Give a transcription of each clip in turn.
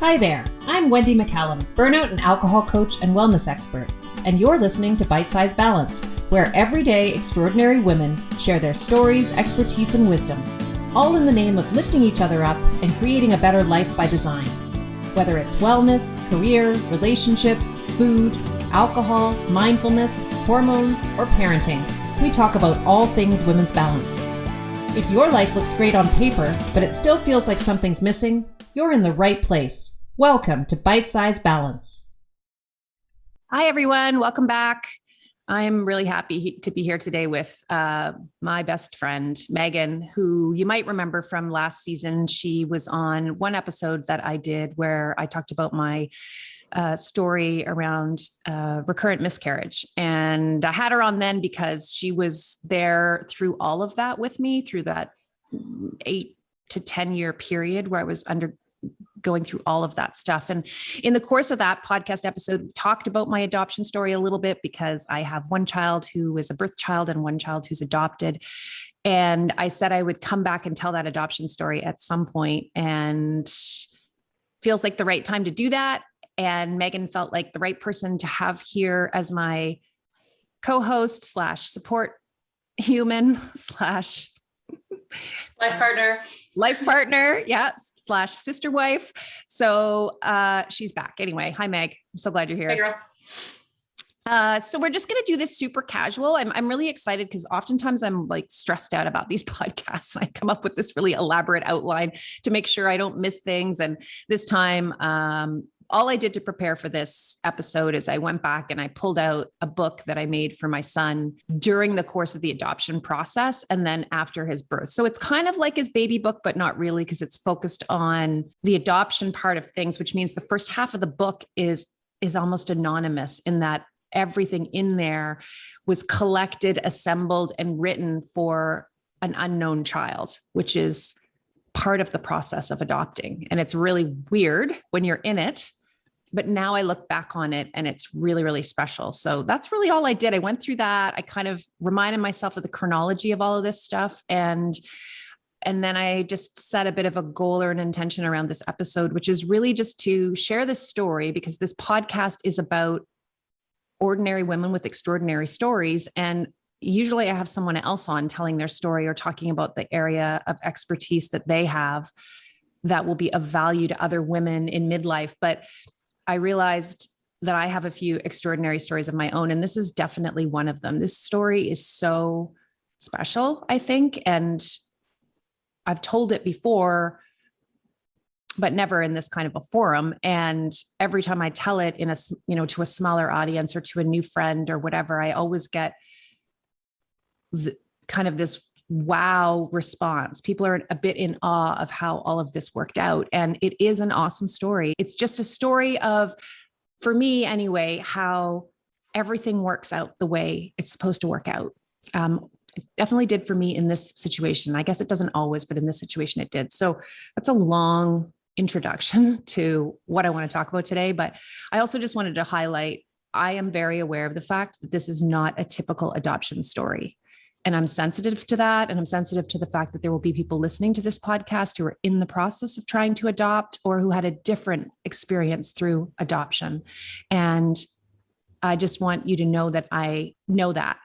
Hi there, I'm Wendy McCallum, burnout and alcohol coach and wellness expert, and you're listening to Bite Size Balance, where everyday extraordinary women share their stories, expertise, and wisdom, all in the name of lifting each other up and creating a better life by design. Whether it's wellness, career, relationships, food, alcohol, mindfulness, hormones, or parenting, we talk about all things women's balance. If your life looks great on paper, but it still feels like something's missing, you're in the right place. Welcome to Bite Size Balance. Hi, everyone. Welcome back. I'm really happy to be here today with my best friend, Megan, who you might remember from last season. She was on one episode that I did where I talked about my story around recurrent miscarriage. And I had her on then because she was there through all of that with me, through that 8 to 10 year period where I was going through all of that stuff. And in the course of that podcast episode, we talked about my adoption story a little bit because I have one child who is a birth child and one child who's adopted. And I said I would come back and tell that adoption story at some point, and feels like the right time to do that. And Megan felt like the right person to have here as my co-host / support human / life partner. Yeah. / sister wife. So she's back. Anyway, hi, Meg. I'm so glad you're here. Hey, girl. So we're just going to do this super casual. I'm really excited because oftentimes I'm like stressed out about these podcasts. I come up with this really elaborate outline to make sure I don't miss things. And this time, all I did to prepare for this episode is I went back and I pulled out a book that I made for my son during the course of the adoption process and then after his birth. So it's kind of like his baby book, but not really, because it's focused on the adoption part of things, which means the first half of the book is almost anonymous in that everything in there was collected, assembled, and written for an unknown child, which is part of the process of adopting. And it's really weird when you're in it, but now I look back on it and it's really, really special. So that's really all I did. I went through that. I kind of reminded myself of the chronology of all of this stuff. And then I just set a bit of a goal or an intention around this episode, which is really just to share this story, because this podcast is about ordinary women with extraordinary stories. And usually I have someone else on telling their story or talking about the area of expertise that they have that will be of value to other women in midlife. But I realized that I have a few extraordinary stories of my own, and this is definitely one of them. This story is so special, I think, and I've told it before, but never in this kind of a forum. And every time I tell it in to a smaller audience or to a new friend or whatever, I always get kind of this wow response. People are a bit in awe of how all of this worked out. And it is an awesome story. It's just a story of, for me anyway, how everything works out the way it's supposed to work out. It definitely did for me in this situation. I guess it doesn't always, but in this situation it did. So that's a long introduction to what I want to talk about today. But I also just wanted to highlight, I am very aware of the fact that this is not a typical adoption story. And I'm sensitive to that. And I'm sensitive to the fact that there will be people listening to this podcast who are in the process of trying to adopt or who had a different experience through adoption. And I just want you to know that I know that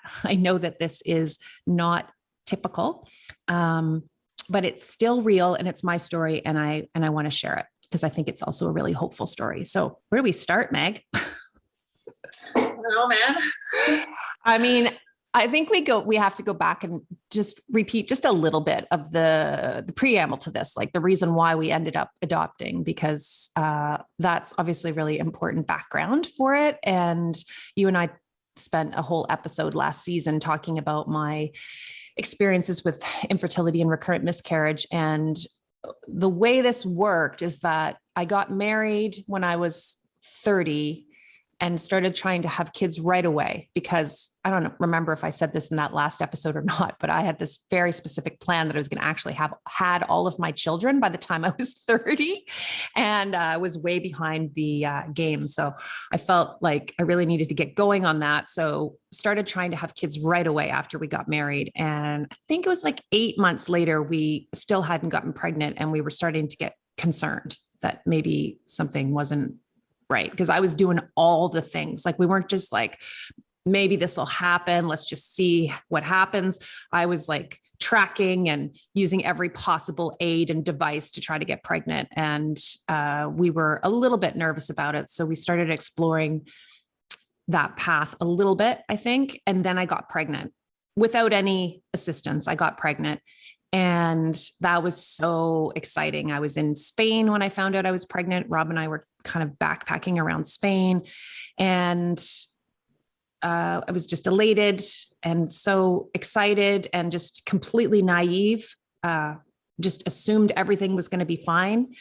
this is not typical, but it's still real and it's my story. And I want to share it because I think it's also a really hopeful story. So where do we start, Meg? I don't know, man. I mean, I think we have to go back and just repeat just a little bit of the preamble to this, like the reason why we ended up adopting, because that's obviously really important background for it. And you and I spent a whole episode last season talking about my experiences with infertility and recurrent miscarriage. And the way this worked is that I got married when I was 30 and started trying to have kids right away, because I don't remember if I said this in that last episode or not, but I had this very specific plan that I was going to actually have had all of my children by the time I was 30, and I was way behind the game. So I felt like I really needed to get going on that. So started trying to have kids right away after we got married. And I think it was like 8 months later, we still hadn't gotten pregnant and we were starting to get concerned. that maybe something wasn't right, because I was doing all the things. Like, we weren't just like, maybe this will happen, let's just see what happens. I was like tracking and using every possible aid and device to try to get pregnant. And we were a little bit nervous about it. So we started exploring that path a little bit, I think. And then I got pregnant without any assistance. I got pregnant. And that was so exciting. I was in Spain when I found out I was pregnant. Rob and I were kind of backpacking around Spain, and I was just elated and so excited and just completely naive. Just assumed everything was going to be fine,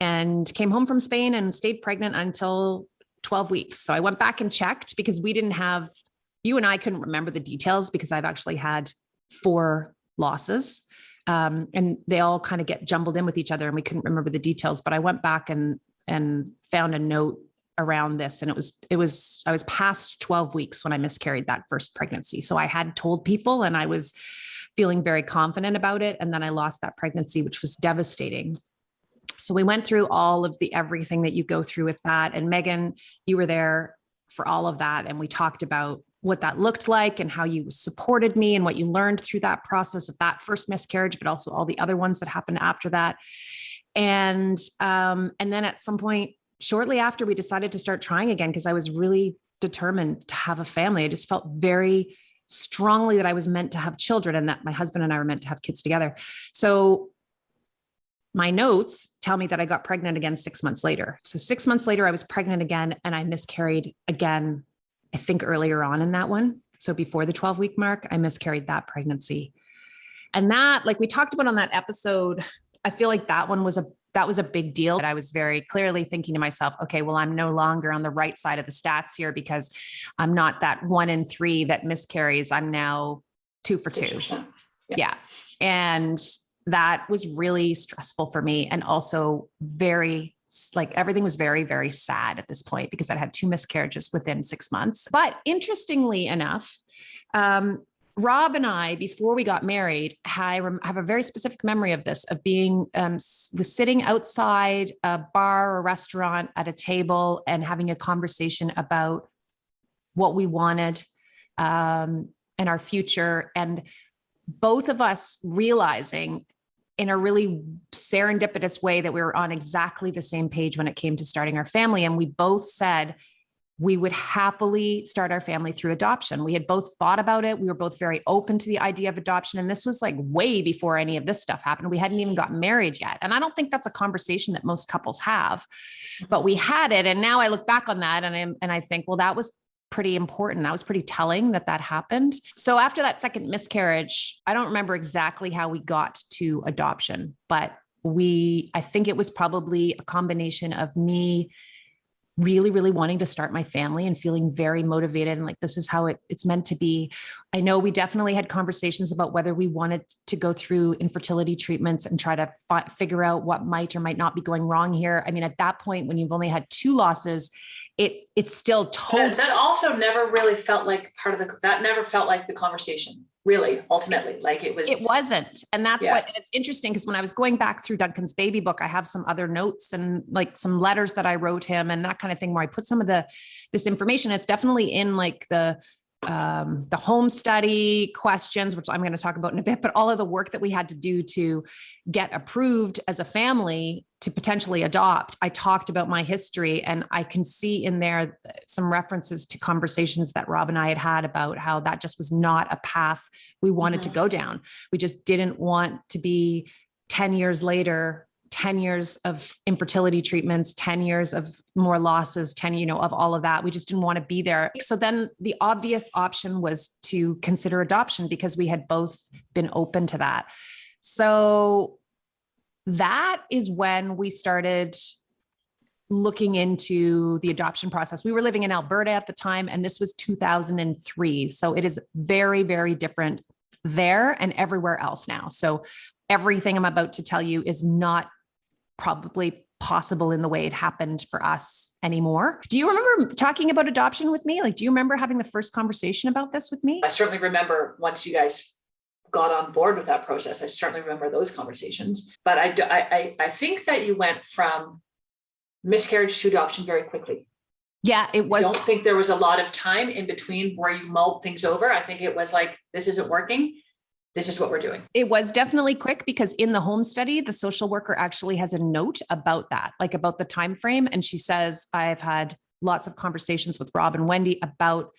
and came home from Spain and stayed pregnant until 12 weeks. So I went back and checked, because you and I couldn't remember the details, because I've actually had 4 losses. And they all kind of get jumbled in with each other, and we couldn't remember the details. But I went back and found a note around this, and I was past 12 weeks when I miscarried that first pregnancy. So I had told people, and I was feeling very confident about it. And then I lost that pregnancy, which was devastating. So we went through all of everything that you go through with that. And Megan, you were there for all of that. And we talked about what that looked like and how you supported me and what you learned through that process of that first miscarriage, but also all the other ones that happened after that. And then at some point shortly after, we decided to start trying again, because I was really determined to have a family. I just felt very strongly that I was meant to have children, and that my husband and I were meant to have kids together. So my notes tell me that I got pregnant again 6 months later. So 6 months later, I was pregnant again, and I miscarried again, I think earlier on in that one. So before the 12-week mark, I miscarried that pregnancy. And that, like we talked about on that episode, I feel like that was a big deal. I was very clearly thinking to myself, okay, well, I'm no longer on the right side of the stats here, because I'm not that 1 in 3 that miscarries. I'm now 2 for 2. Yeah. And that was really stressful for me. And also everything was very, very sad at this point, because I had 2 miscarriages within 6 months. But interestingly enough, Rob and I, before we got married, I have a very specific memory of this, of being, was sitting outside a bar or restaurant at a table and having a conversation about what we wanted and our future. And both of us realizing in a really serendipitous way that we were on exactly the same page when it came to starting our family. And we both said we would happily start our family through adoption. We had both thought about it. We were both very open to the idea of adoption. And this was like way before any of this stuff happened. We hadn't even gotten married yet. And I don't think that's a conversation that most couples have, but we had it. And now I look back on that and I think, well, that was pretty important. That was pretty telling that happened. So after that second miscarriage, I don't remember exactly how we got to adoption, but I think it was probably a combination of me really, really wanting to start my family and feeling very motivated. And like, this is how it's meant to be. I know we definitely had conversations about whether we wanted to go through infertility treatments and try to figure out what might or might not be going wrong here. I mean, at that point, when you've only had 2 losses, it's still totally. That also never really felt like that never felt like the conversation, really, ultimately. Like it wasn't. And that's and it's interesting, because when I was going back through Duncan's baby book, I have some other notes and like some letters that I wrote him and that kind of thing, where I put some of this information. It's definitely in like the home study questions, which I'm going to talk about in a bit, but all of the work that we had to do to get approved as a family to potentially adopt. I talked about my history, and I can see in there some references to conversations that Rob and I had about how that just was not a path we wanted to go down. We just didn't want to be 10 years later, 10 years of infertility treatments, 10 years of more losses, 10, of all of that. We just didn't want to be there. So then the obvious option was to consider adoption, because we had both been open to that. So that is when we started looking into the adoption process. We were living in Alberta at the time, and this was 2003. So it is very, very different there and everywhere else now. So everything I'm about to tell you is not probably possible in the way it happened for us anymore. Do you remember talking about adoption with me? Like, do you remember having the first conversation about this with me? I certainly remember once you guys got on board with that process. I certainly remember those conversations, but I think that you went from miscarriage to adoption very quickly. Yeah, it was. I don't think there was a lot of time in between where you mulled things over. I think it was like, this isn't working. This is what we're doing. It was definitely quick, because in the home study, the social worker actually has a note about that, like about the time frame. And she says, I've had lots of conversations with Rob and Wendy about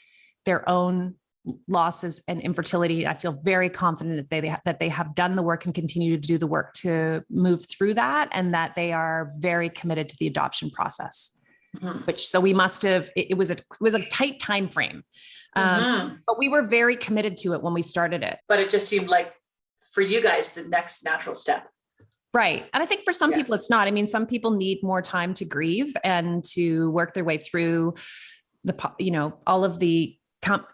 their own losses and infertility. I feel very confident that they have done the work and continue to do the work to move through that, and that they are very committed to the adoption process. Which, so we must have, it was a tight time frame. But we were very committed to it when we started it. But it just seemed like, for you guys, the next natural step. Right. And I think for some people it's not. I mean, some people need more time to grieve and to work their way through all of the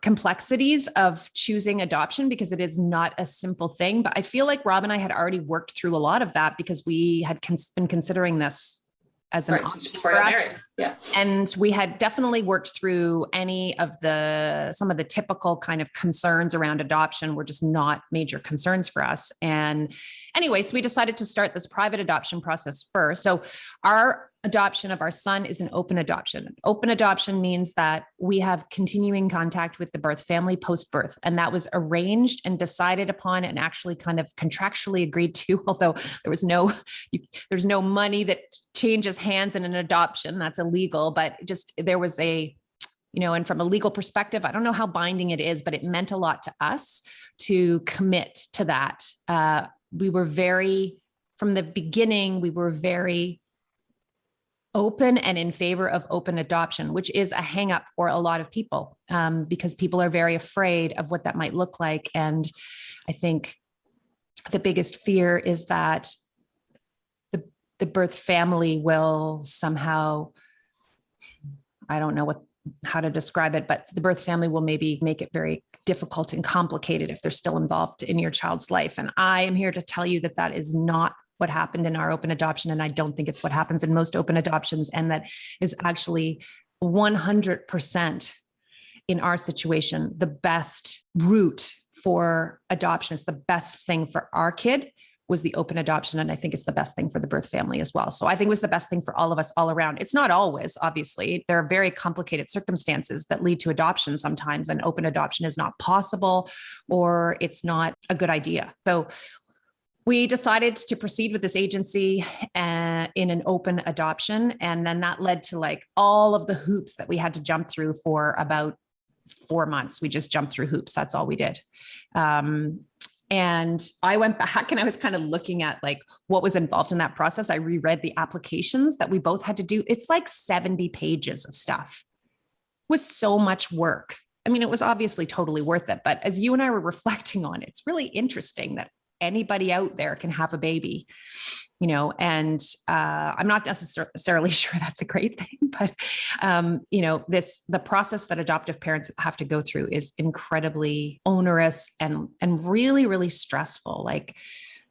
complexities of choosing adoption, because it is not a simple thing. But I feel like Rob and I had already worked through a lot of that, because we had been considering this as an option before I married. Yeah. And we had definitely worked through some of the typical kind of concerns around adoption were just not major concerns for us. And anyway, so we decided to start this private adoption process first. So our adoption of our son is an open adoption. Open adoption means that we have continuing contact with the birth family post-birth. And that was arranged and decided upon and actually kind of contractually agreed to, although there's no money that changes hands in an adoption. That's illegal, but just there was and from a legal perspective, I don't know how binding it is, but it meant a lot to us to commit to that. From the beginning, we were very open and in favor of open adoption, which is a hang up for a lot of people, because people are very afraid of what that might look like. And I think the biggest fear is that the birth family will somehow, I don't know how to describe it, but the birth family will maybe make it very difficult and complicated if they're still involved in your child's life. And I am here to tell you that that is not what happened in our open adoption. And I don't think it's what happens in most open adoptions. And that is actually 100% in our situation, the best route for adoption. It's the best thing for our kid was the open adoption. And I think it's the best thing for the birth family as well. So I think it was the best thing for all of us all around. It's not always, obviously, there are very complicated circumstances that lead to adoption sometimes, and open adoption is not possible, or it's not a good idea. So we decided to proceed with this agency in an open adoption. And then that led to like all of the hoops that we had to jump through for about 4 months. We just jumped through hoops. That's all we did. And I went back and I was kind of looking at like what was involved in that process. I reread the applications that we both had to do. It's like 70 pages of stuff. It was so much work. I mean, it was obviously totally worth it. But as you and I were reflecting on it, it's really interesting that anybody out there can have a baby, and I'm not necessarily sure that's a great thing, but, the process that adoptive parents have to go through is incredibly onerous and really, really stressful. Like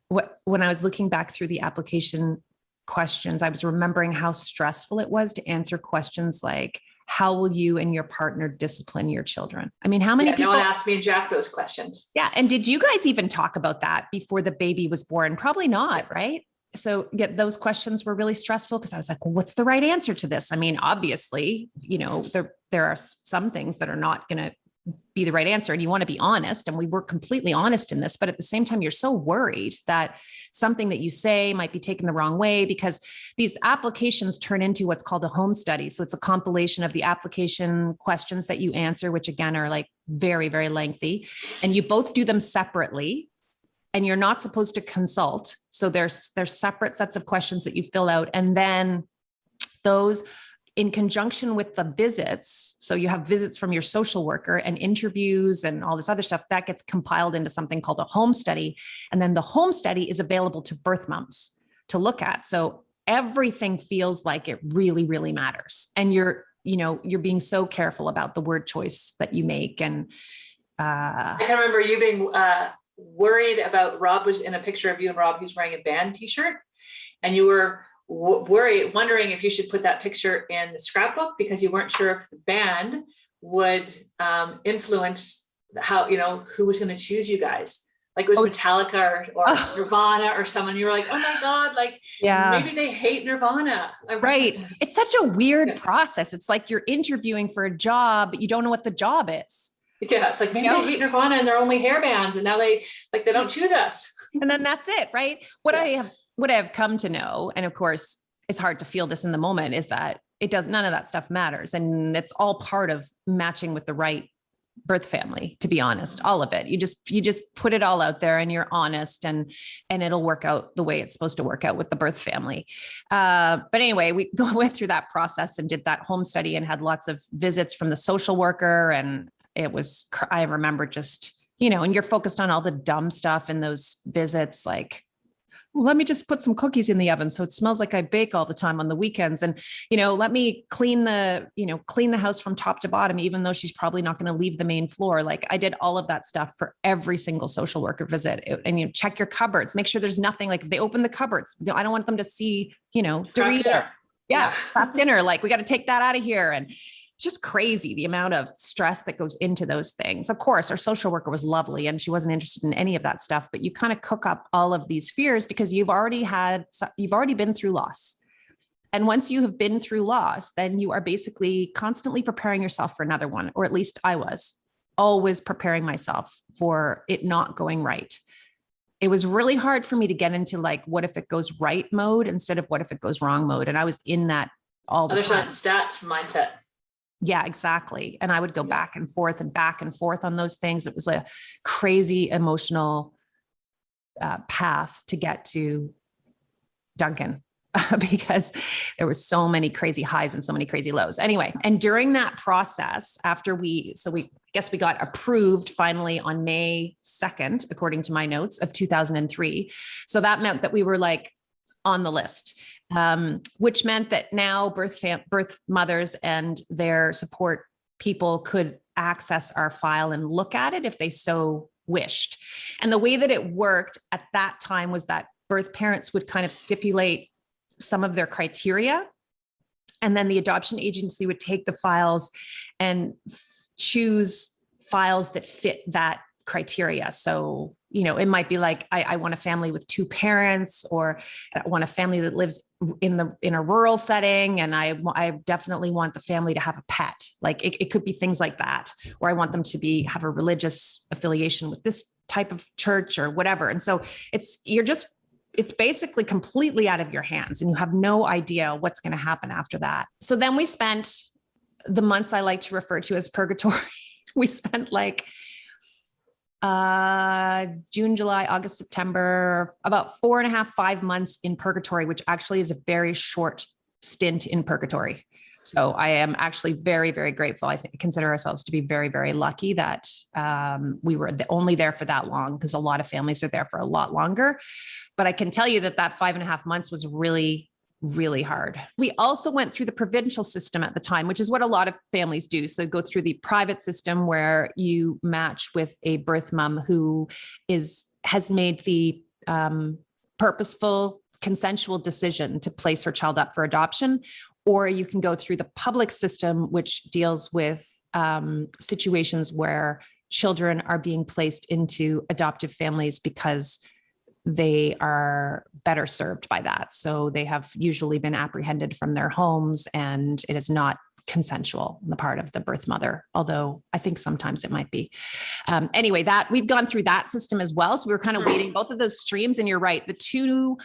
when I was looking back through the application questions, I was remembering how stressful it was to answer questions like, how will you and your partner discipline your children? I mean, how many people? No one asked me and Jack those questions. Yeah. And did you guys even talk about that before the baby was born? Probably not, right? So those questions were really stressful because I was like, well, what's the right answer to this? I mean, obviously, there are some things that are not going to be the right answer, and you want to be honest. And we were completely honest in this, but at the same time, you're so worried that something that you say might be taken the wrong way, because these applications turn into what's called a home study. So it's a compilation of the application questions that you answer, which again are like very, very lengthy, and you both do them separately, and you're not supposed to consult. So there's separate sets of questions that you fill out, and then those in conjunction with the visits. So you have visits from your social worker and interviews and all this other stuff that gets compiled into something called a home study. And then the home study is available to birth moms to look at. So everything feels like it really, really matters. And you're being so careful about the word choice that you make. And I can remember you being worried about Rob was in a picture of you and Rob, who's wearing a band t-shirt, and you were wondering if you should put that picture in the scrapbook because you weren't sure if the band would influence how, who was going to choose you guys. Like it was Metallica or Nirvana or someone, you were like, oh my God, like maybe they hate Nirvana. Right. It's such a weird process. It's like you're interviewing for a job, but you don't know what the job is. Yeah. It's like, maybe they hate Nirvana and they're only hair bands and now they don't choose us. And then that's it. Right. What I have come to know, and of course it's hard to feel this in the moment, is that none of that stuff matters. And it's all part of matching with the right birth family, to be honest, all of it. You just put it all out there and you're honest and it'll work out the way it's supposed to work out with the birth family. But anyway, we went through that process and did that home study and had lots of visits from the social worker. And I remember just, and you're focused on all the dumb stuff in those visits, like, well, let me just put some cookies in the oven so it smells like I bake all the time on the weekends. And, let me clean the house from top to bottom, even though she's probably not going to leave the main floor. Like I did all of that stuff for every single social worker visit. And check your cupboards, make sure there's nothing, like if they open the cupboards, I don't want them to see, Doritos. Crap dinner. Like we got to take that out of here. And just crazy, the amount of stress that goes into those things. Of course, our social worker was lovely and she wasn't interested in any of that stuff, but you kind of cook up all of these fears because you've already been through loss. And once you have been through loss, then you are basically constantly preparing yourself for another one, or at least I was always preparing myself for it not going right. It was really hard for me to get into like, what if it goes right mode instead of what if it goes wrong mode? And I was in that all the time. Stats mindset. Yeah, exactly. And I would go back and forth on those things. It was a crazy emotional path to get to Duncan because there was so many crazy highs and so many crazy lows. Anyway, and during that process, after we got approved finally on May 2nd, according to my notes, of 2003. So that meant that we were like on the list. Which meant that now birth mothers and their support people could access our file and look at it if they so wished. And the way that it worked at that time was that birth parents would kind of stipulate some of their criteria, and then the adoption agency would take the files and choose files that fit that criteria. So, it might be like, I want a family with 2 parents, or I want a family that lives in a rural setting. And I definitely want the family to have a pet. Like it could be things like that, or I want them to have a religious affiliation with this type of church or whatever. And so it's basically completely out of your hands and you have no idea what's going to happen after that. So then we spent the months I like to refer to as purgatory. We spent like June, July, August, September, about 4.5, 5 months in purgatory, which actually is a very short stint in purgatory. So I am actually very, very grateful. I consider ourselves to be very, very lucky that we were only there for that long, because a lot of families are there for a lot longer. But I can tell you that 5.5 months was really, really hard. We also went through the provincial system at the time, which is what a lot of families do. So go through the private system where you match with a birth mom who has made the purposeful, consensual decision to place her child up for adoption. Or you can go through the public system, which deals with situations where children are being placed into adoptive families because they are better served by that. So they have usually been apprehended from their homes and it is not consensual on the part of the birth mother, although I think sometimes it might be. Anyway, that we've gone through that system as well. So we were kind of waiting both of those streams, and you're right. The two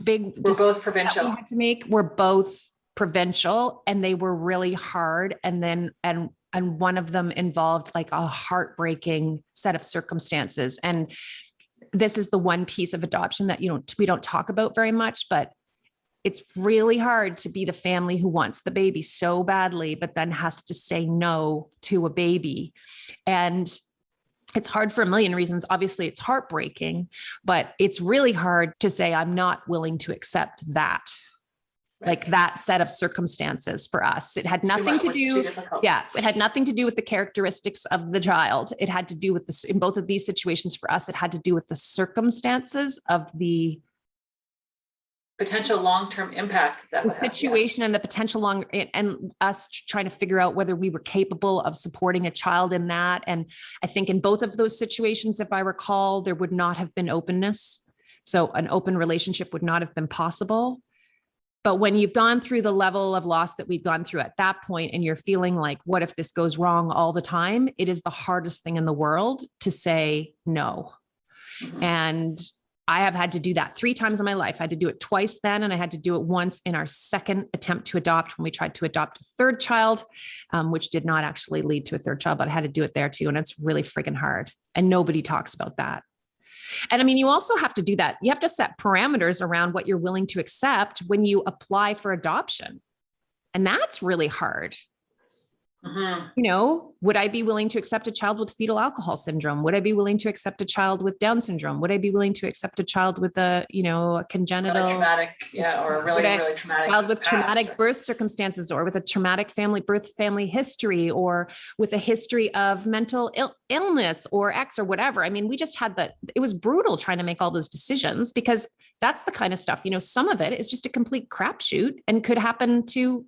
big decisions both provincial that we had to make were both provincial, and they were really hard. And one of them involved like a heartbreaking set of circumstances. And this is the one piece of adoption that we don't talk about very much, but it's really hard to be the family who wants the baby so badly, but then has to say no to a baby. And it's hard for a million reasons. Obviously, it's heartbreaking, but it's really hard to say, I'm not willing to accept that. Right. Like that set of circumstances for us. It had nothing to do. Yeah. It had nothing to do with the characteristics of the child. It had to do with this in both of these situations for us. It had to do with the circumstances of the potential long-term impact that the situation and the potential and us trying to figure out whether we were capable of supporting a child in that. And I think in both of those situations, if I recall, there would not have been openness. So an open relationship would not have been possible. But when you've gone through the level of loss that we've gone through at that point, and you're feeling like, what if this goes wrong all the time? It is the hardest thing in the world to say no. Mm-hmm. And I have had to do that 3 times in my life. I had to do it twice then, and I had to do it once in our second attempt to adopt when we tried to adopt a third child, which did not actually lead to a third child, but I had to do it there too. And it's really friggin' hard. And nobody talks about that. And I mean, you also have to do that. You have to set parameters around what you're willing to accept when you apply for adoption. And that's really hard. Mm-hmm. You know, would I be willing to accept a child with fetal alcohol syndrome? Would I be willing to accept a child with Down syndrome? Would I be willing to accept a child with a congenital traumatic, or really traumatic child with traumatic birth circumstances, or with a traumatic family history, or with a history of mental illness or X or whatever? I mean, we just had it was brutal trying to make all those decisions, because that's the kind of stuff, some of it is just a complete crapshoot and could have happened to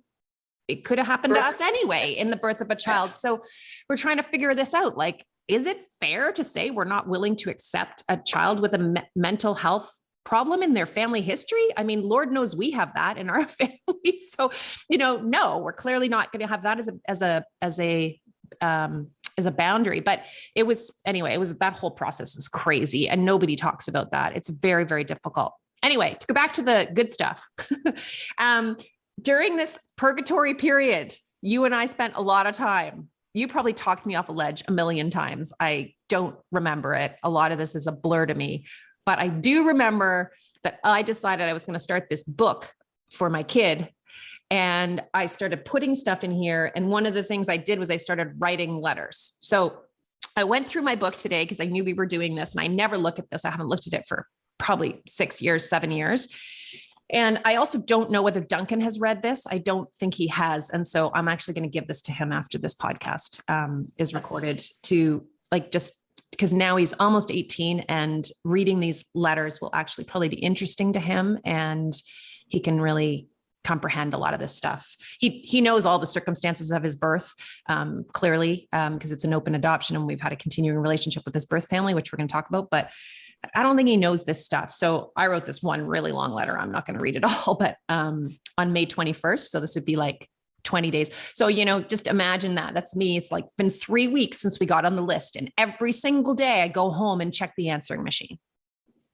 us anyway in the birth of a child. So we're trying to figure this out. Like, is it fair to say we're not willing to accept a child with a mental health problem in their family history? I mean, Lord knows we have that in our family. So, no, we're clearly not going to have that as a boundary. But it was that whole process is crazy, and nobody talks about that. It's very, very difficult. Anyway, to go back to the good stuff. During this purgatory period, you and I spent a lot of time. You probably talked me off a ledge a million times. I don't remember it. A lot of this is a blur to me, but I do remember that I decided I was going to start this book for my kid. And I started putting stuff in here. And one of the things I did was I started writing letters. So I went through my book today because I knew we were doing this, and I never look at this. I haven't looked at it for probably 6 years, 7 years. And I also don't know whether Duncan has read this. I don't think he has. And so I'm actually going to give this to him after this podcast is recorded, to just because now he's almost 18, and reading these letters will actually probably be interesting to him, and he can really comprehend a lot of this stuff. He knows all the circumstances of his birth, clearly, because it's an open adoption, and we've had a continuing relationship with his birth family, which we're going to talk about, but I don't think he knows this stuff. So I wrote this one really long letter. I'm not going to read it all, but on May 21st. So this would be like 20 days. So, just imagine that. That's me. It's like been 3 weeks since we got on the list. And every single day I go home and check the answering machine.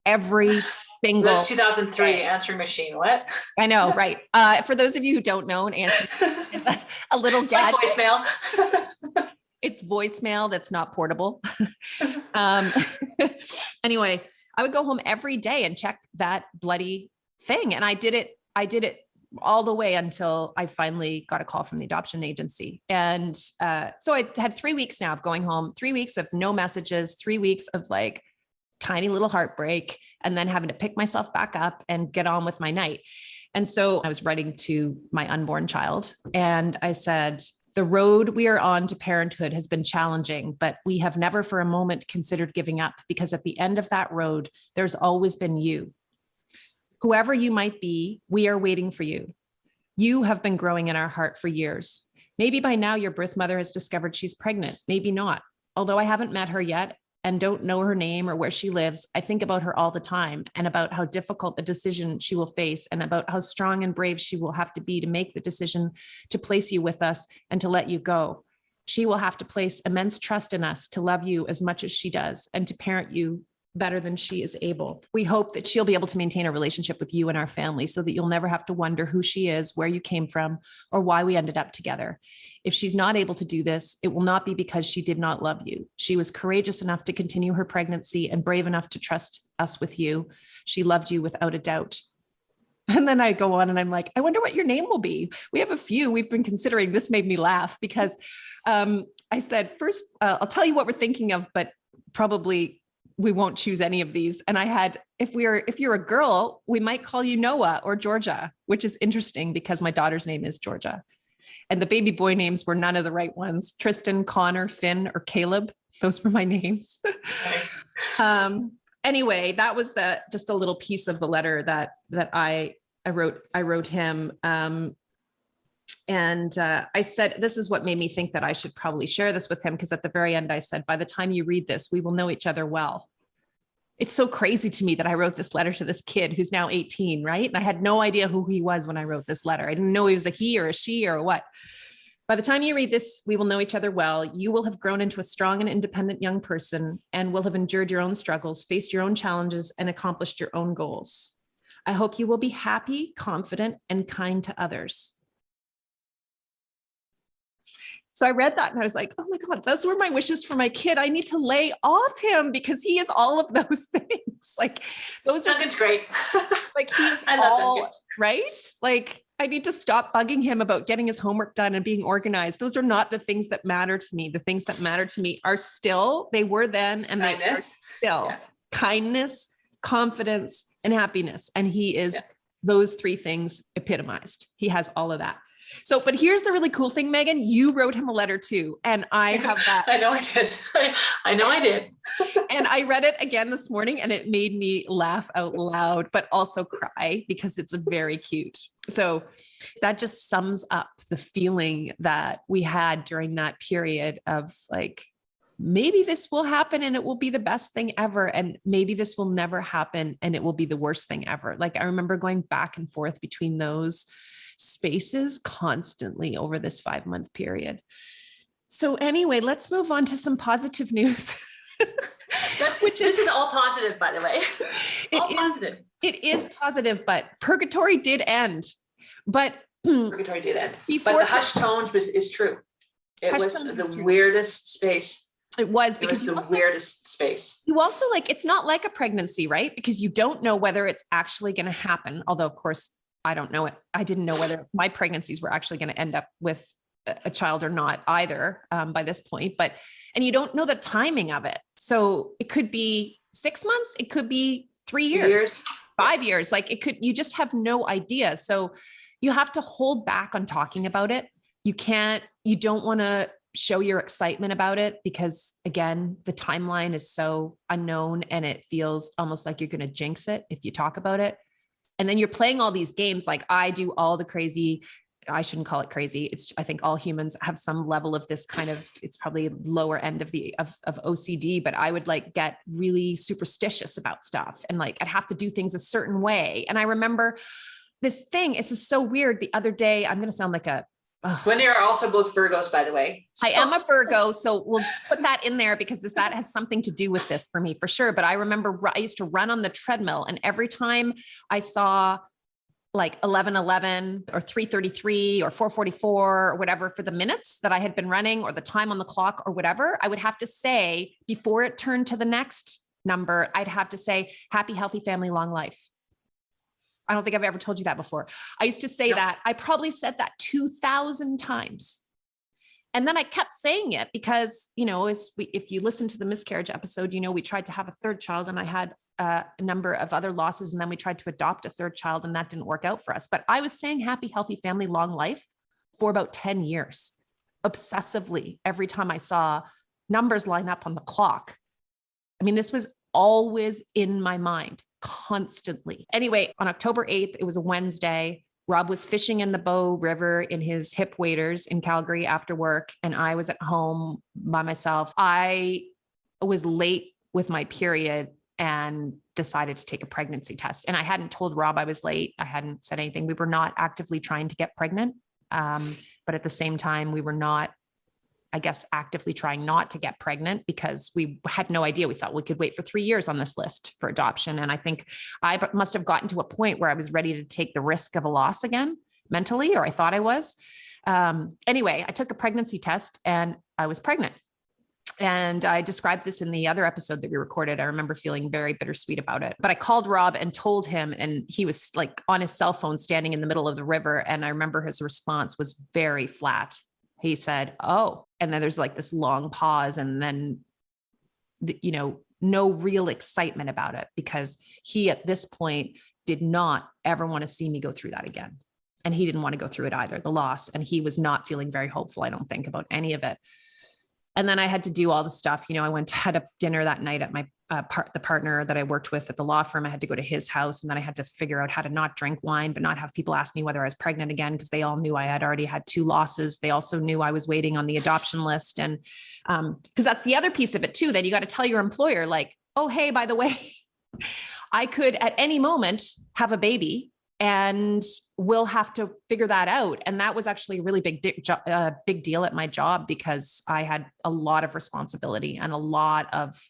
Every single That's 2003 day. Answering machine. What? I know, right. For those of you who don't know, an answering machine is a little gadget. Like voicemail. It's voicemail that's not portable. Anyway, I would go home every day and check that bloody thing. And I did it all the way until I finally got a call from the adoption agency. And so I had 3 weeks now of going home, 3 weeks of no messages, 3 weeks of like tiny little heartbreak, and then having to pick myself back up and get on with my night. And so I was writing to my unborn child, and I said, the road we are on to parenthood has been challenging, but we have never for a moment considered giving up, because at the end of that road, there's always been you. Whoever you might be, we are waiting for you. You have been growing in our heart for years. Maybe by now your birth mother has discovered she's pregnant, maybe not. Although I haven't met her yet and don't know her name or where she lives, I think about her all the time, and about how difficult a decision she will face, and about how strong and brave she will have to be to make the decision to place you with us and to let you go. She will have to place immense trust in us to love you as much as she does, and to parent you better than she is able. We hope that she'll be able to maintain a relationship with you and our family, so that you'll never have to wonder who she is, where you came from, or why we ended up together. If she's not able to do this, it will not be because she did not love you. She was courageous enough to continue her pregnancy and brave enough to trust us with you. She loved you without a doubt. And then I go on and I'm like, I wonder what your name will be. We have a few we've been considering. This made me laugh because I said, first, I'll tell you what we're thinking of, but probably we won't choose any of these. And I had, if you're a girl, we might call you Noah or Georgia, which is interesting because my daughter's name is Georgia. And the baby boy names were none of the right ones. Tristan, Connor, Finn, or Caleb. Those were my names. Anyway, that was just a little piece of the letter that I I wrote him. And I said, this is what made me think that I should probably share this with him. Because at the very end, I said, by the time you read this, we will know each other well. It's so crazy to me that I wrote this letter to this kid who's now 18, right? And I had no idea who he was when I wrote this letter. I didn't know he was a he or a she or a what. By the time you read this, we will know each other well. You will have grown into a strong and independent young person and will have endured your own struggles, faced your own challenges, and accomplished your own goals. I hope you will be happy, confident, and kind to others. So I read that and I was like, oh my God, those were my wishes for my kid. I need to lay off him because he is all of those things. Like those are Duncan's great. Like he's I love all Duncan. right. Like I need to stop bugging him about getting his homework done and being organized. Those are not the things that matter to me. The things that matter to me are still, they were then and they are still kindness, confidence, and happiness. And he is those three things epitomized. He has all of that. So, but here's the really cool thing, Megan, you wrote him a letter too. And I have that. I know I did. I know I did. And I read it again this morning and it made me laugh out loud, but also cry because it's very cute. So that just sums up the feeling that we had during that period of like, maybe this will happen and it will be the best thing ever. And maybe this will never happen and it will be the worst thing ever. Like I remember going back and forth between those spaces constantly over this 5-month period. So anyway, let's move on to some positive news. This is all positive, by the way. Positive. It is positive, but purgatory did end. But purgatory did end. But the hushed tones is true. It was the weirdest space. It was because the weirdest space. You also it's not like a pregnancy, right? Because you don't know whether it's actually going to happen. Although of course, I don't know it. I didn't know whether my pregnancies were actually going to end up with a child or not either by this point, and you don't know the timing of it. So it could be 6 months. It could be 3 years, 5 years. You just have no idea. So you have to hold back on talking about it. You don't want to show your excitement about it because again, the timeline is so unknown and it feels almost like you're going to jinx it if you talk about it. And then you're playing all these games. Like I do all the crazy, I shouldn't call it crazy. I think all humans have some level of this kind of, it's probably lower end of OCD, but I would get really superstitious about stuff. And I'd have to do things a certain way. And I remember this thing, it's just so weird. The other day, I'm going to sound like Wendy are also both Virgos, by the way. I am a Virgo, so we'll just put that in there because that has something to do with this for me for sure. But I remember I used to run on the treadmill, and every time I saw 11:11 or 3:33 or 4:44 or whatever for the minutes that I had been running or the time on the clock or whatever, I would have to say before it turned to the next number, I'd have to say, happy, healthy family, long life. I don't think I've ever told you that before. I used to say that. I probably said that 2,000 times. And then I kept saying it because, if you listen to the miscarriage episode, we tried to have a third child and I had a number of other losses. And then we tried to adopt a third child and that didn't work out for us. But I was saying happy, healthy family, long life for about 10 years, obsessively, every time I saw numbers line up on the clock. I mean, this was always in my mind. Constantly. Anyway, on October 8th, it was a Wednesday. Rob was fishing in the Bow River in his hip waders in Calgary after work. And I was at home by myself. I was late with my period and decided to take a pregnancy test. And I hadn't told Rob I was late. I hadn't said anything. We were not actively trying to get pregnant. But at the same time, we were not, I guess, actively trying not to get pregnant because we had no idea. We thought we could wait for 3 years on this list for adoption. And I think I must have gotten to a point where I was ready to take the risk of a loss again mentally, or I thought I was. Anyway, I took a pregnancy test and I was pregnant. And I described this in the other episode that we recorded. I remember feeling very bittersweet about it, but I called Rob and told him, and he was on his cell phone standing in the middle of the river. And I remember his response was very flat. He said, "Oh," and then there's this long pause and then, no real excitement about it because he at this point did not ever want to see me go through that again. And he didn't want to go through it either, the loss. And he was not feeling very hopeful, I don't think, about any of it. And then I had to do all the stuff, I went to had a dinner that night at my the partner that I worked with at the law firm. I had to go to his house, and then I had to figure out how to not drink wine, but not have people ask me whether I was pregnant again, because they all knew I had already had 2 losses. They also knew I was waiting on the adoption list. And because that's the other piece of it too, that you got to tell your employer, like, oh, hey, by the way, I could at any moment have a baby, and we'll have to figure that out. And that was actually a really big deal at my job, because I had a lot of responsibility and a lot of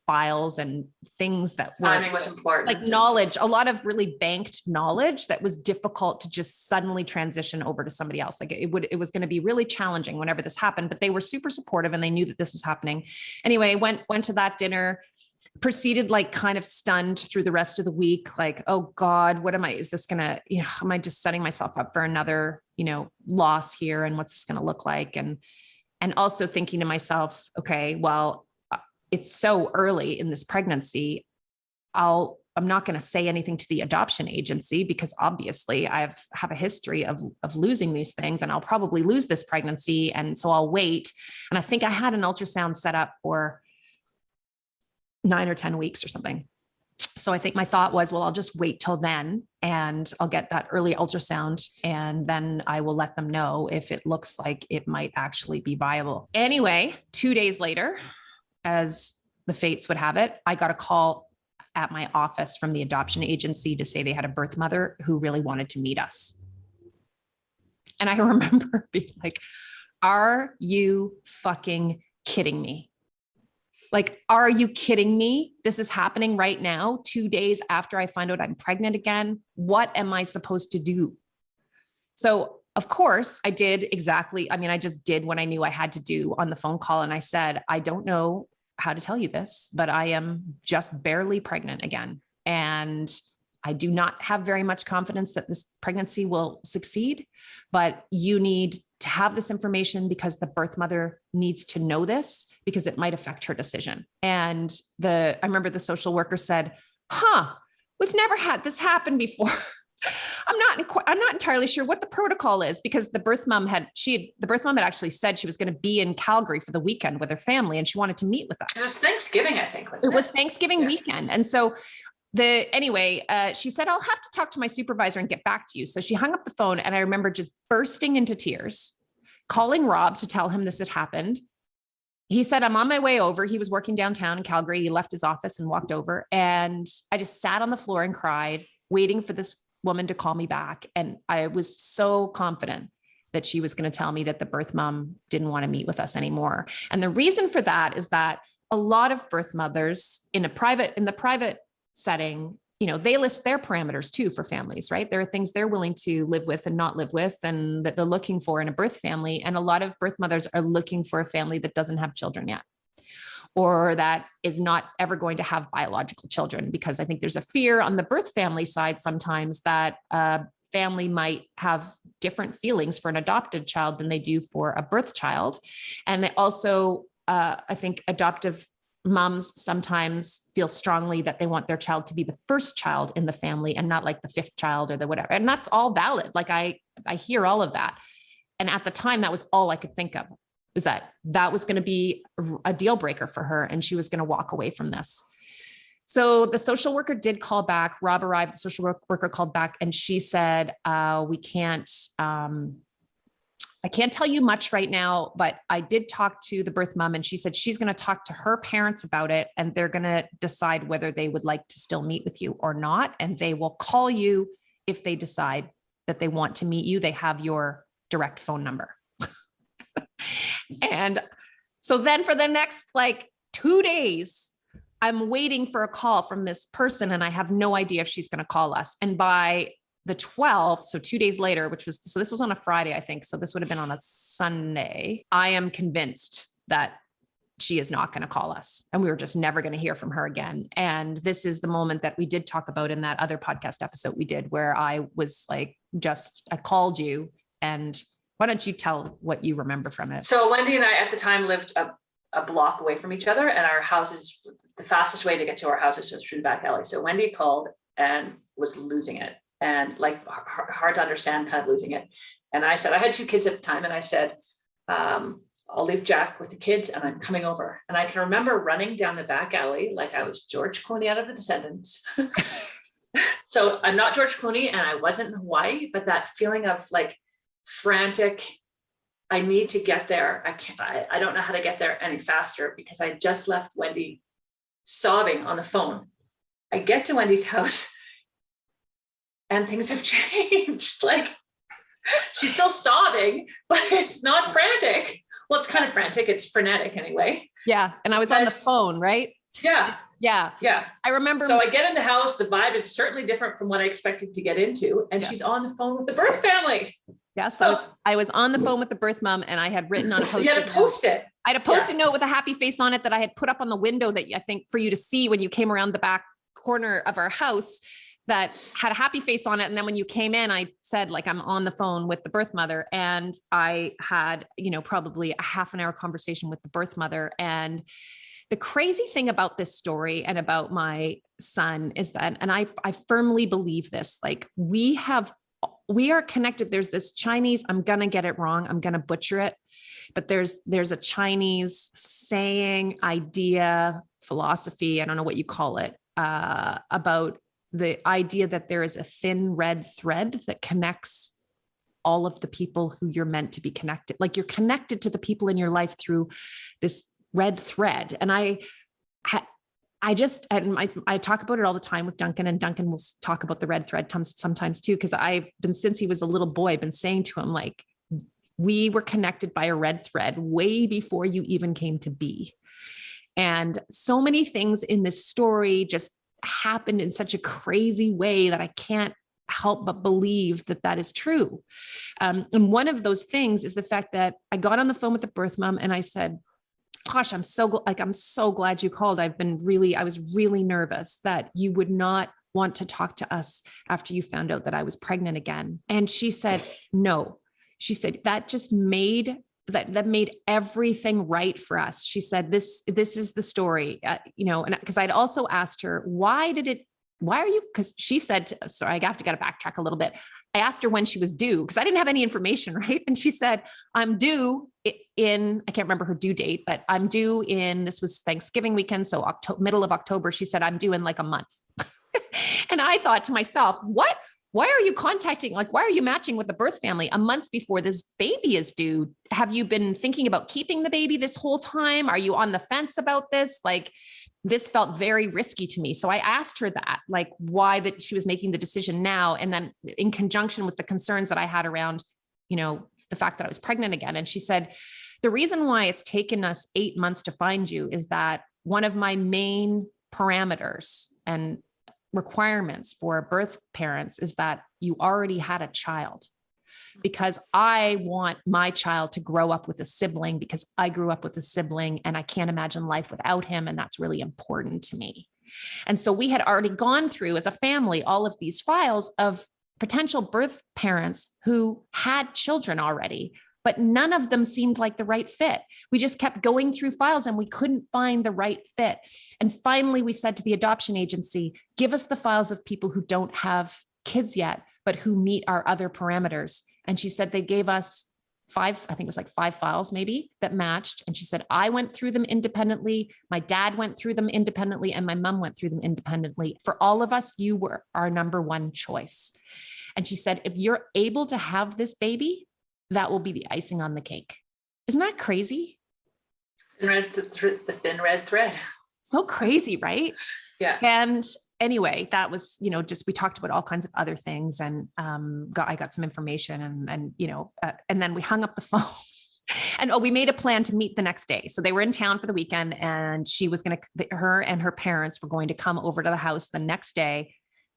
files and things that were timing was important, like knowledge, a lot of really banked knowledge that was difficult to just suddenly transition over to somebody else. Like it was going to be really challenging whenever this happened, but they were super supportive and they knew that this was happening. Anyway, went to that dinner, proceeded like kind of stunned through the rest of the week. Like, oh God, is this gonna, am I just setting myself up for another, loss here? And what's this going to look like? And also thinking to myself, okay, well, it's so early in this pregnancy. I'm not going to say anything to the adoption agency, because obviously I have a history of losing these things, and I'll probably lose this pregnancy. And so I'll wait. And I think I had an ultrasound set up for 9 or 10 weeks or something. So I think my thought was, well, I'll just wait till then, and I'll get that early ultrasound, and then I will let them know if it looks like it might actually be viable. Anyway, 2 days later, as the fates would have it, I got a call at my office from the adoption agency to say they had a birth mother who really wanted to meet us. And I remember being like, are you fucking kidding me? Like, are you kidding me? This is happening right now, 2 days after I find out I'm pregnant again. What am I supposed to do? So of course I just did what I knew I had to do on the phone call. And I said, I don't know how to tell you this, but I am just barely pregnant again. And I do not have very much confidence that this pregnancy will succeed, but you need to have this information because the birth mother needs to know this, because it might affect her decision. And I remember the social worker said, we've never had this happen before. I'm not entirely sure what the protocol is, because the birth mom had actually said she was going to be in Calgary for the weekend with her family, and she wanted to meet with us. It was Thanksgiving, I think. It was Thanksgiving weekend. And so she said, I'll have to talk to my supervisor and get back to you. So she hung up the phone, and I remember just bursting into tears, calling Rob to tell him this had happened. He said, I'm on my way over. He was working downtown in Calgary. He left his office and walked over, and I just sat on the floor and cried, waiting for this woman to call me back. And I was so confident that she was going to tell me that the birth mom didn't want to meet with us anymore. And the reason for that is that a lot of birth mothers in the private setting, they list their parameters too for families, right? There are things they're willing to live with and not live with, and that they're looking for in a birth family. And a lot of birth mothers are looking for a family that doesn't have children yet, or that is not ever going to have biological children, because I think there's a fear on the birth family side sometimes that a family might have different feelings for an adopted child than they do for a birth child. And they also, I think adoptive moms sometimes feel strongly that they want their child to be the first child in the family and not like the 5th child or the whatever. And that's all valid. Like I hear all of that. And at the time, that was all I could think of, was that was going to be a deal breaker for her, and she was going to walk away from this. So the social worker did call back. Rob arrived, the social worker called back, and she said, I can't tell you much right now, but I did talk to the birth mom, and she said she's going to talk to her parents about it, and they're going to decide whether they would like to still meet with you or not. And they will call you if they decide that they want to meet you. They have your direct phone number. And so then for the next 2 days, I'm waiting for a call from this person, and I have no idea if she's going to call us. And by the 12th, so 2 days later, this was on a Friday, I think. So this would have been on a Sunday. I am convinced that she is not going to call us, and we were just never going to hear from her again. And this is the moment that we did talk about in that other podcast episode we did, where I was I called you, and why don't you tell what you remember from it? So Wendy and I at the time lived a block away from each other, and our houses, the fastest way to get to our houses was through the back alley. So Wendy called and was losing it, and hard to understand, kind of losing it. And I said, I had 2 kids at the time. And I said, I'll leave Jack with the kids and I'm coming over. And I can remember running down the back alley like I was George Clooney out of The Descendants. So I'm not George Clooney and I wasn't in Hawaii, but that feeling of like frantic, I need to get there. I don't know how to get there any faster because I just left Wendy sobbing on the phone. I get to Wendy's house and things have changed. Like, she's still sobbing, but it's not frantic. Well, it's kind of frantic. It's frenetic anyway. Yeah. And I was on the phone, right? Yeah. Yeah. Yeah. I remember. So I get in the house. The vibe is certainly different from what I expected to get into. And she's on the phone with the birth family. Yeah. So I was on the phone with the birth mom and I had written on a post-it. You had to post it. I had a post-it note with a happy face on it that I had put up on the window that I think for you to see when you came around the back corner of our house, that had a happy face on it. And then when you came in, I said, like, I'm on the phone with the birth mother. And I had, probably a half an hour conversation with the birth mother. And the crazy thing about this story and about my son is that, and I firmly believe this, like we are connected. There's this Chinese, I'm going to get it wrong. I'm going to butcher it, but there's a Chinese saying, idea, philosophy, I don't know what you call it, about the idea that there is a thin red thread that connects all of the people who you're meant to be connected. Like you're connected to the people in your life through this red thread. And I talk about it all the time with Duncan, and Duncan will talk about the red thread sometimes too. Cause since he was a little boy, I've been saying to him, like, we were connected by a red thread way before you even came to be. And so many things in this story just happened in such a crazy way that I can't help but believe that that is true. And one of those things is the fact that I got on the phone with the birth mom and I said, gosh, I'm so glad you called. I was really nervous that you would not want to talk to us after you found out that I was pregnant again. And she said, no, she said, that just made that made everything right for us. She said, this is the story, and because I'd also asked her, why are you, because she said, sorry, I have to backtrack a little bit. I asked her when she was due, because I didn't have any information, right? And she said, I'm due in, I can't remember her due date, but I'm due in, this was Thanksgiving weekend. So middle of October, she said, I'm due in like a month. And I thought to myself, what? Why are you why are you matching with the birth family a month before this baby is due? Have you been thinking about keeping the baby this whole time? Are you on the fence about this? Like, this felt very risky to me. So I asked her that, like, why that she was making the decision now. And then in conjunction with the concerns that I had around, the fact that I was pregnant again. And she said, the reason why it's taken us 8 months to find you is that one of my main parameters and requirements for birth parents is that you already had a child, because I want my child to grow up with a sibling, because I grew up with a sibling and I can't imagine life without him. And that's really important to me. And so we had already gone through as a family all of these files of potential birth parents who had children already, but none of them seemed like the right fit. We just kept going through files and we couldn't find the right fit. And finally, we said to the adoption agency, give us the files of people who don't have kids yet, but who meet our other parameters. And she said they gave us 5, I think it was like 5 files maybe, that matched. And she said, I went through them independently. My dad went through them independently. And my mom went through them independently. For all of us, you were our number one choice. And she said, if you're able to have this baby, that will be the icing on the cake. Isn't that crazy? The thin red thread. So crazy, right? Yeah. And anyway, that was, just, we talked about all kinds of other things, and I got some information and then we hung up the phone and we made a plan to meet the next day. So they were in town for the weekend, and her and her parents were going to come over to the house the next day,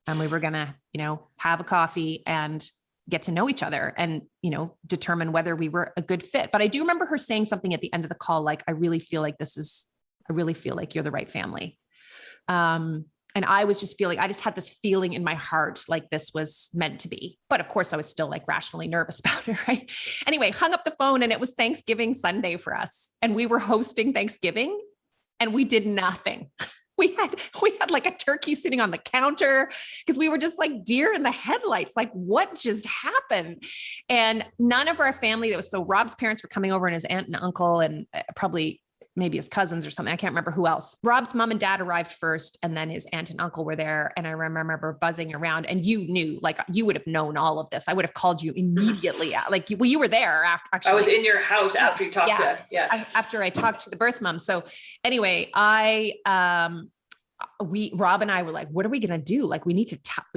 and we were going to, have a coffee and get to know each other and, determine whether we were a good fit. But I do remember her saying something at the end of the call, like, I really feel like you're the right family. And I was just I just had this feeling in my heart, like this was meant to be. But of course I was still like rationally nervous about it. Right. Anyway, hung up the phone, and it was Thanksgiving Sunday for us. And we were hosting Thanksgiving and we did nothing. We had like a turkey sitting on the counter because we were just like deer in the headlights. Like, what just happened? And none of our family so Rob's parents were coming over, and his aunt and uncle, and probably maybe his cousins or something. I can't remember who else. Rob's mom and dad arrived first, and then his aunt and uncle were there. And I remember buzzing around, and you knew, like, you would have known all of this. I would have called you immediately. Like, you were there after. Actually, I was in your house after you talked after I talked to the birth mom. So anyway, Rob and I were like, what are we going to do? Like, we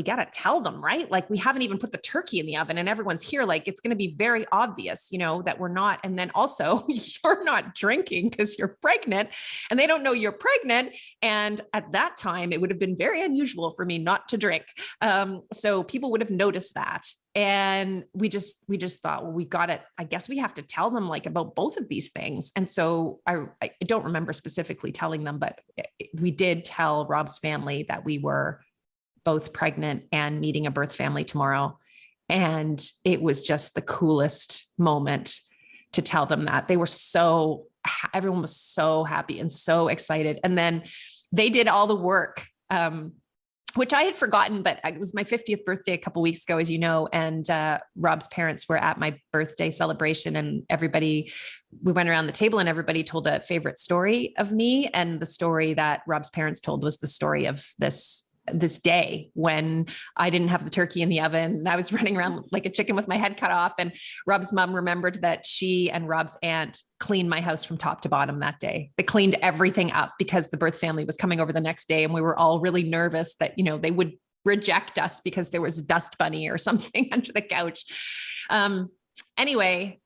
got to tell them, right? Like, we haven't even put the turkey in the oven and everyone's here. Like, it's going to be very obvious, that we're not. And then also you're not drinking because you're pregnant and they don't know you're pregnant. And at that time, it would have been very unusual for me not to drink. So people would have noticed that. And we just thought, well, I guess we have to tell them, like, about both of these things. And so I don't remember specifically telling them, but we did tell Rob's family that we were both pregnant and meeting a birth family tomorrow. And it was just the coolest moment to tell them that. Everyone was so happy and so excited. And then they did all the work, which I had forgotten, but it was my 50th birthday a couple of weeks ago, as you know, and Rob's parents were at my birthday celebration, and we went around the table and everybody told a favorite story of me. And the story that Rob's parents told was the story of this day when I didn't have the turkey in the oven and I was running around like a chicken with my head cut off. And Rob's mom remembered that she and Rob's aunt cleaned my house from top to bottom that day. They cleaned everything up because the birth family was coming over the next day. And we were all really nervous that, they would reject us because there was a dust bunny or something under the couch. Anyway,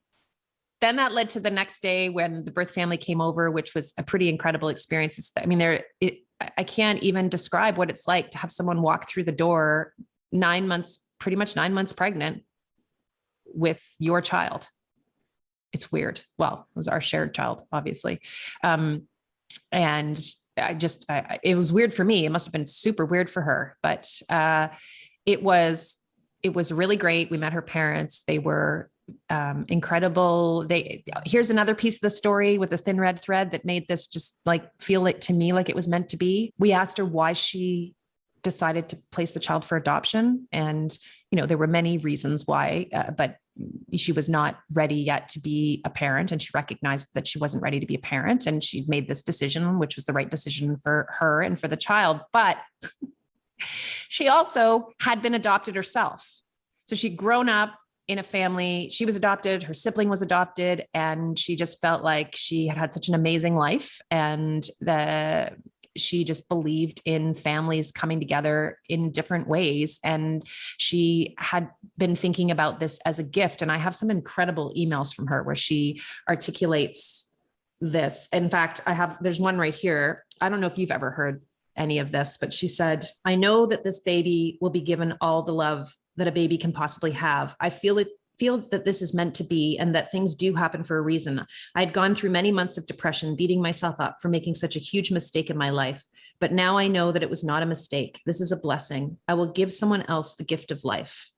then that led to the next day when the birth family came over, which was a pretty incredible experience. I can't even describe what it's like to have someone walk through the door pretty much 9 months pregnant with your child. It's weird. Well, it was our shared child, obviously. And it was weird for me. It must've been super weird for her, but it was really great. We met her parents. They were incredible. Here's another piece of the story with the thin red thread that made this just like feel it to me like it was meant to be. We asked her why she decided to place the child for adoption. And, there were many reasons why, but she was not ready yet to be a parent. And she recognized that she wasn't ready to be a parent. And she made this decision, which was the right decision for her and for the child. But she also had been adopted herself. So she'd grown up in a family. She was adopted, her sibling was adopted, and she just felt like she had had such an amazing life. And she just believed in families coming together in different ways. And she had been thinking about this as a gift. And I have some incredible emails from her where she articulates this. In fact, there's one right here. I don't know if you've ever heard any of this, but she said, I know that this baby will be given all the love that a baby can possibly have. I feel that this is meant to be, and that things do happen for a reason. I had gone through many months of depression, beating myself up for making such a huge mistake in my life. But now I know that it was not a mistake. This is a blessing. I will give someone else the gift of life.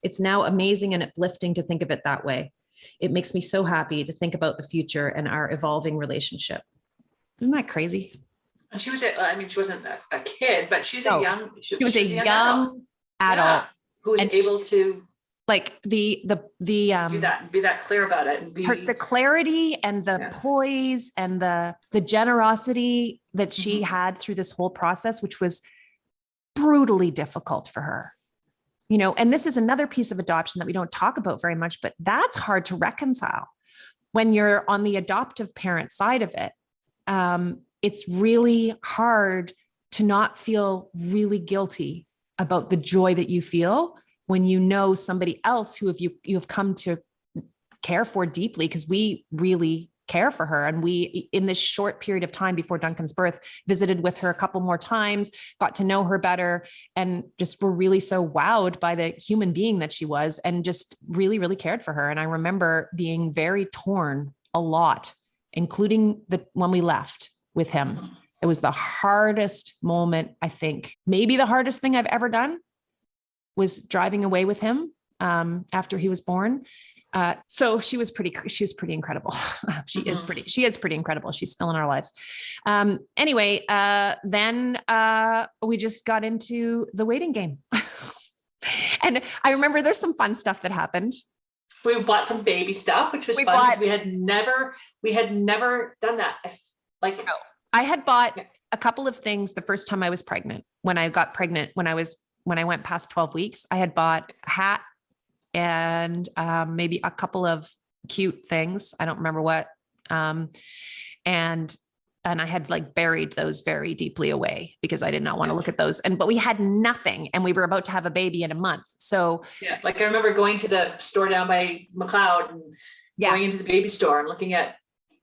It's now amazing and uplifting to think of it that way. It makes me so happy to think about the future and our evolving relationship. Isn't that crazy? And she wasn't a kid, but she was a young adult who was able to like do that, be that clear about it, and the clarity and the poise and the generosity that she had through this whole process, which was brutally difficult for her. And this is another piece of adoption that we don't talk about very much, but that's hard to reconcile when you're on the adoptive parent side of it. It's really hard to not feel really guilty about the joy that you feel when you know somebody else who you have come to care for deeply, because we really care for her. And we, in this short period of time before Duncan's birth, visited with her a couple more times, got to know her better, and just were really so wowed by the human being that she was, and just really, really cared for her. And I remember being very torn a lot, including when we left with him. It was the hardest moment, I think. Maybe the hardest thing I've ever done was driving away with him after he was born. So she was pretty incredible. She is pretty incredible. She's still in our lives. Anyway, then we just got into the waiting game. And I remember there's some fun stuff that happened. We bought some baby stuff, which was fun because we had never done that. I had bought a couple of things the first time I was pregnant. When I got pregnant, when I went past 12 weeks, I had bought a hat and maybe a couple of cute things. I don't remember what. And I had like buried those very deeply away because I did not want to look at those. But we had nothing, and we were about to have a baby in a month. So yeah, like I remember going to the store down by McLeod and going into the baby store and looking at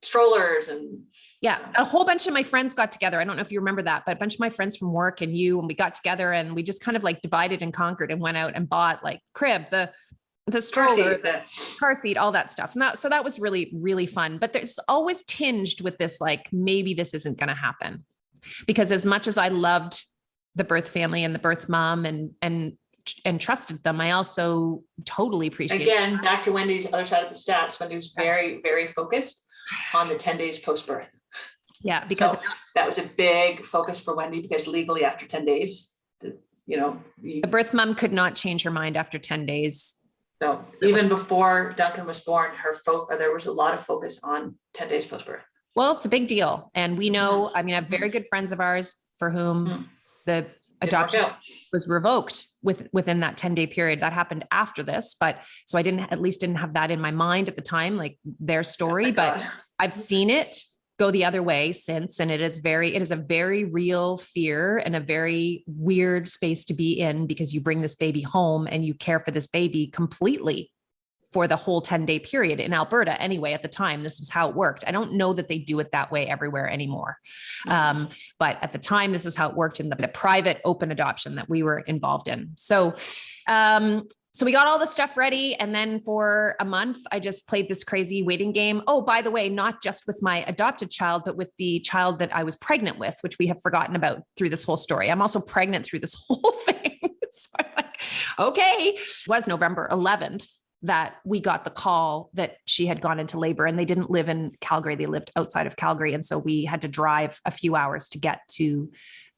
strollers and a whole bunch of my friends got together. I don't know if you remember that, but a bunch of my friends from work and we got together and we just kind of like divided and conquered and went out and bought like crib, the stroller, the car seat, all that stuff. And so that was really, really fun. But there's always tinged with this, like, maybe this isn't going to happen, because as much as I loved the birth family and the birth mom and trusted them, I also totally appreciate again, back to Wendy's other side of the stats. Wendy was very, very focused on the 10 days post-birth. Yeah. Because so that was a big focus for Wendy, because legally after 10 days, the birth mom could not change her mind after 10 days. So even before Duncan was born, there was a lot of focus on 10 days post-birth. Well, it's a big deal. And we know, I have very good friends of ours for whom the adoption was revoked within that 10-day period. That happened after this, but so I didn't have that in my mind at the time, like their story, but I've seen it go the other way since. And it is a very real fear and a very weird space to be in, because you bring this baby home and you care for this baby completely for the whole 10-day period in Alberta. Anyway, at the time, this was how it worked. I don't know that they do it that way everywhere anymore. But at the time, this is how it worked in the private open adoption that we were involved in. So we got all the stuff ready. And then for a month, I just played this crazy waiting game. Oh, by the way, not just with my adopted child, but with the child that I was pregnant with, which we have forgotten about through this whole story. I'm also pregnant through this whole thing. So I'm like, okay. It was November 11th that we got the call that she had gone into labor, and they didn't live in Calgary. They lived outside of Calgary. And so we had to drive a few hours to get to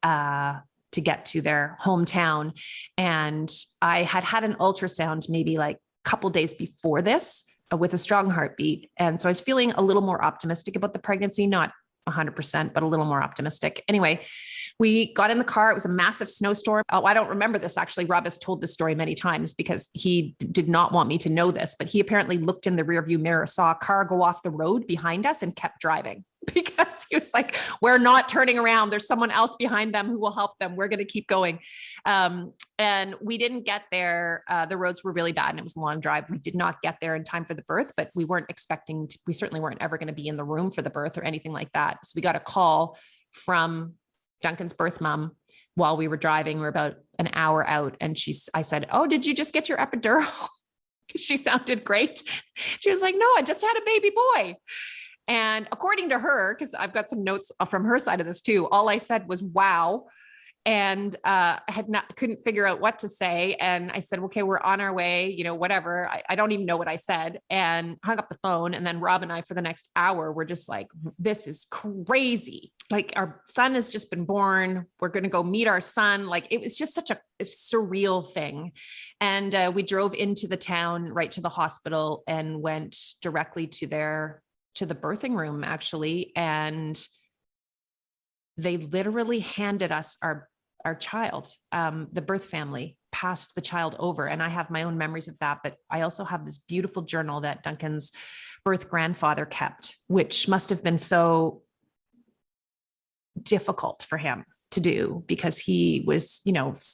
their hometown. And I had an ultrasound maybe like a couple days before this with a strong heartbeat. And so I was feeling a little more optimistic about the pregnancy, not 100%, but a little more optimistic. Anyway, we got in the car. It was a massive snowstorm. Oh, I don't remember this. Actually, Rob has told this story many times because he did not want me to know this, but he apparently looked in the rearview mirror, saw a car go off the road behind us and kept driving, because he was like, we're not turning around. There's someone else behind them who will help them. We're going to keep going. And we didn't get there. The roads were really bad and it was a long drive. We did not get there in time for the birth, but we certainly weren't ever going to be in the room for the birth or anything like that. So we got a call from Duncan's birth mom while we were driving. We're about an hour out. And I said, oh, did you just get your epidural? She sounded great. She was like, no, I just had a baby boy. And according to her, because I've got some notes from her side of this too, all I said was, wow. And couldn't figure out what to say. And I said, okay, we're on our way, whatever. I don't even know what I said, and hung up the phone. And then Rob and I, for the next hour, were just like, this is crazy. Like, our son has just been born. We're going to go meet our son. Like, it was just such a surreal thing. And we drove into the town, right to the hospital, and went directly to the birthing room, actually. And they literally handed us our child. The birth family passed the child over. And I have my own memories of that, but I also have this beautiful journal that Duncan's birth grandfather kept, which must have been so difficult for him to do, because he was,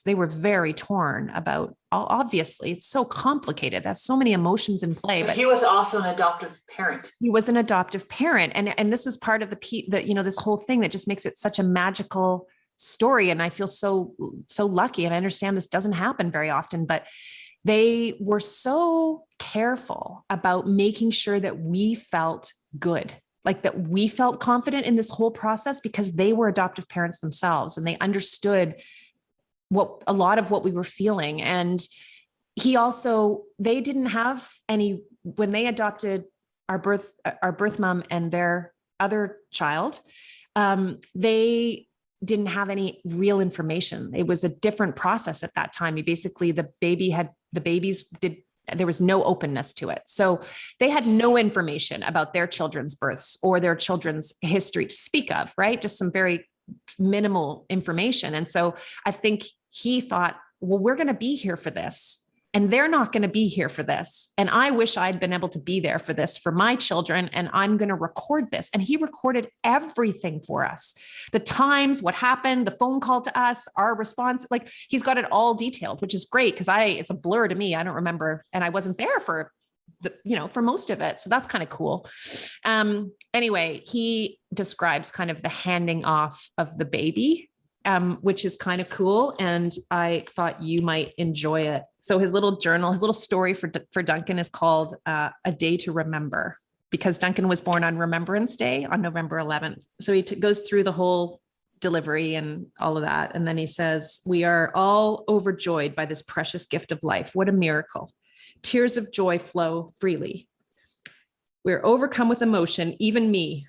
they were very torn about, obviously it's so complicated. There's so many emotions in play, but he was also an adoptive parent. He was an adoptive parent. And this was part of this whole thing that just makes it such a magical story. And I feel so lucky. And I understand this doesn't happen very often, but they were so careful about making sure that we felt good, like that we felt confident in this whole process, because they were adoptive parents themselves and they understood a lot of what we were feeling. And they didn't have any when they adopted our birth mom and their other child, they didn't have any real information. It was a different process at that time. There was no openness to it. So they had no information about their children's births or their children's history to speak of, right? Just some very minimal information. And so I think he thought, well, we're going to be here for this, and they're not going to be here for this. And I wish I'd been able to be there for this, for my children. And I'm going to record this. And he recorded everything for us. The times, what happened, the phone call to us, our response, like he's got it all detailed, which is great. Cause it's a blur to me. I don't remember. And I wasn't there for for most of it. So that's kind of cool. Anyway, he describes kind of the handing off of the baby, which is kind of cool. And I thought you might enjoy it. So his little journal, his little story for Duncan is called A Day to Remember, because Duncan was born on Remembrance Day on November 11th. So he goes through the whole delivery and all of that. And then he says, we are all overjoyed by this precious gift of life. What a miracle. Tears of joy flow freely. We're overcome with emotion, even me.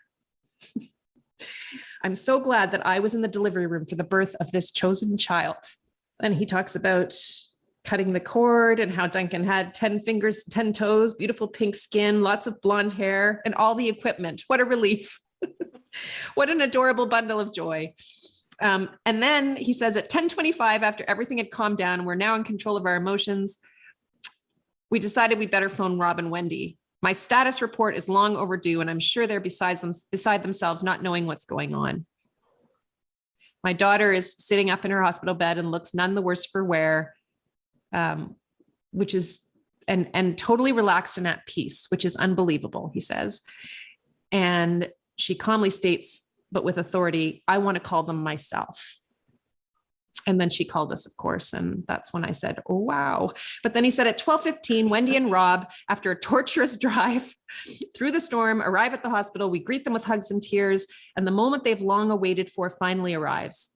I'm so glad that I was in the delivery room for the birth of this chosen child. And he talks about cutting the cord and how Duncan had 10 fingers, 10 toes, beautiful pink skin, lots of blonde hair, and all the equipment. What a relief. What an adorable bundle of joy. And then he says at 10:25, after everything had calmed down, we're now in control of our emotions, we decided we'd better phone Rob and Wendy. My status report is long overdue, and I'm sure they're beside themselves, not knowing what's going on. My daughter is sitting up in her hospital bed and looks none the worse for wear, which is and totally relaxed and at peace, which is unbelievable, he says. And she calmly states, but with authority, I want to call them myself. And then she called us, of course. And that's when I said, oh, wow. But then he said at 12:15, Wendy and Rob, after a torturous drive through the storm, arrive at the hospital. We greet them with hugs and tears. And the moment they've long awaited for finally arrives.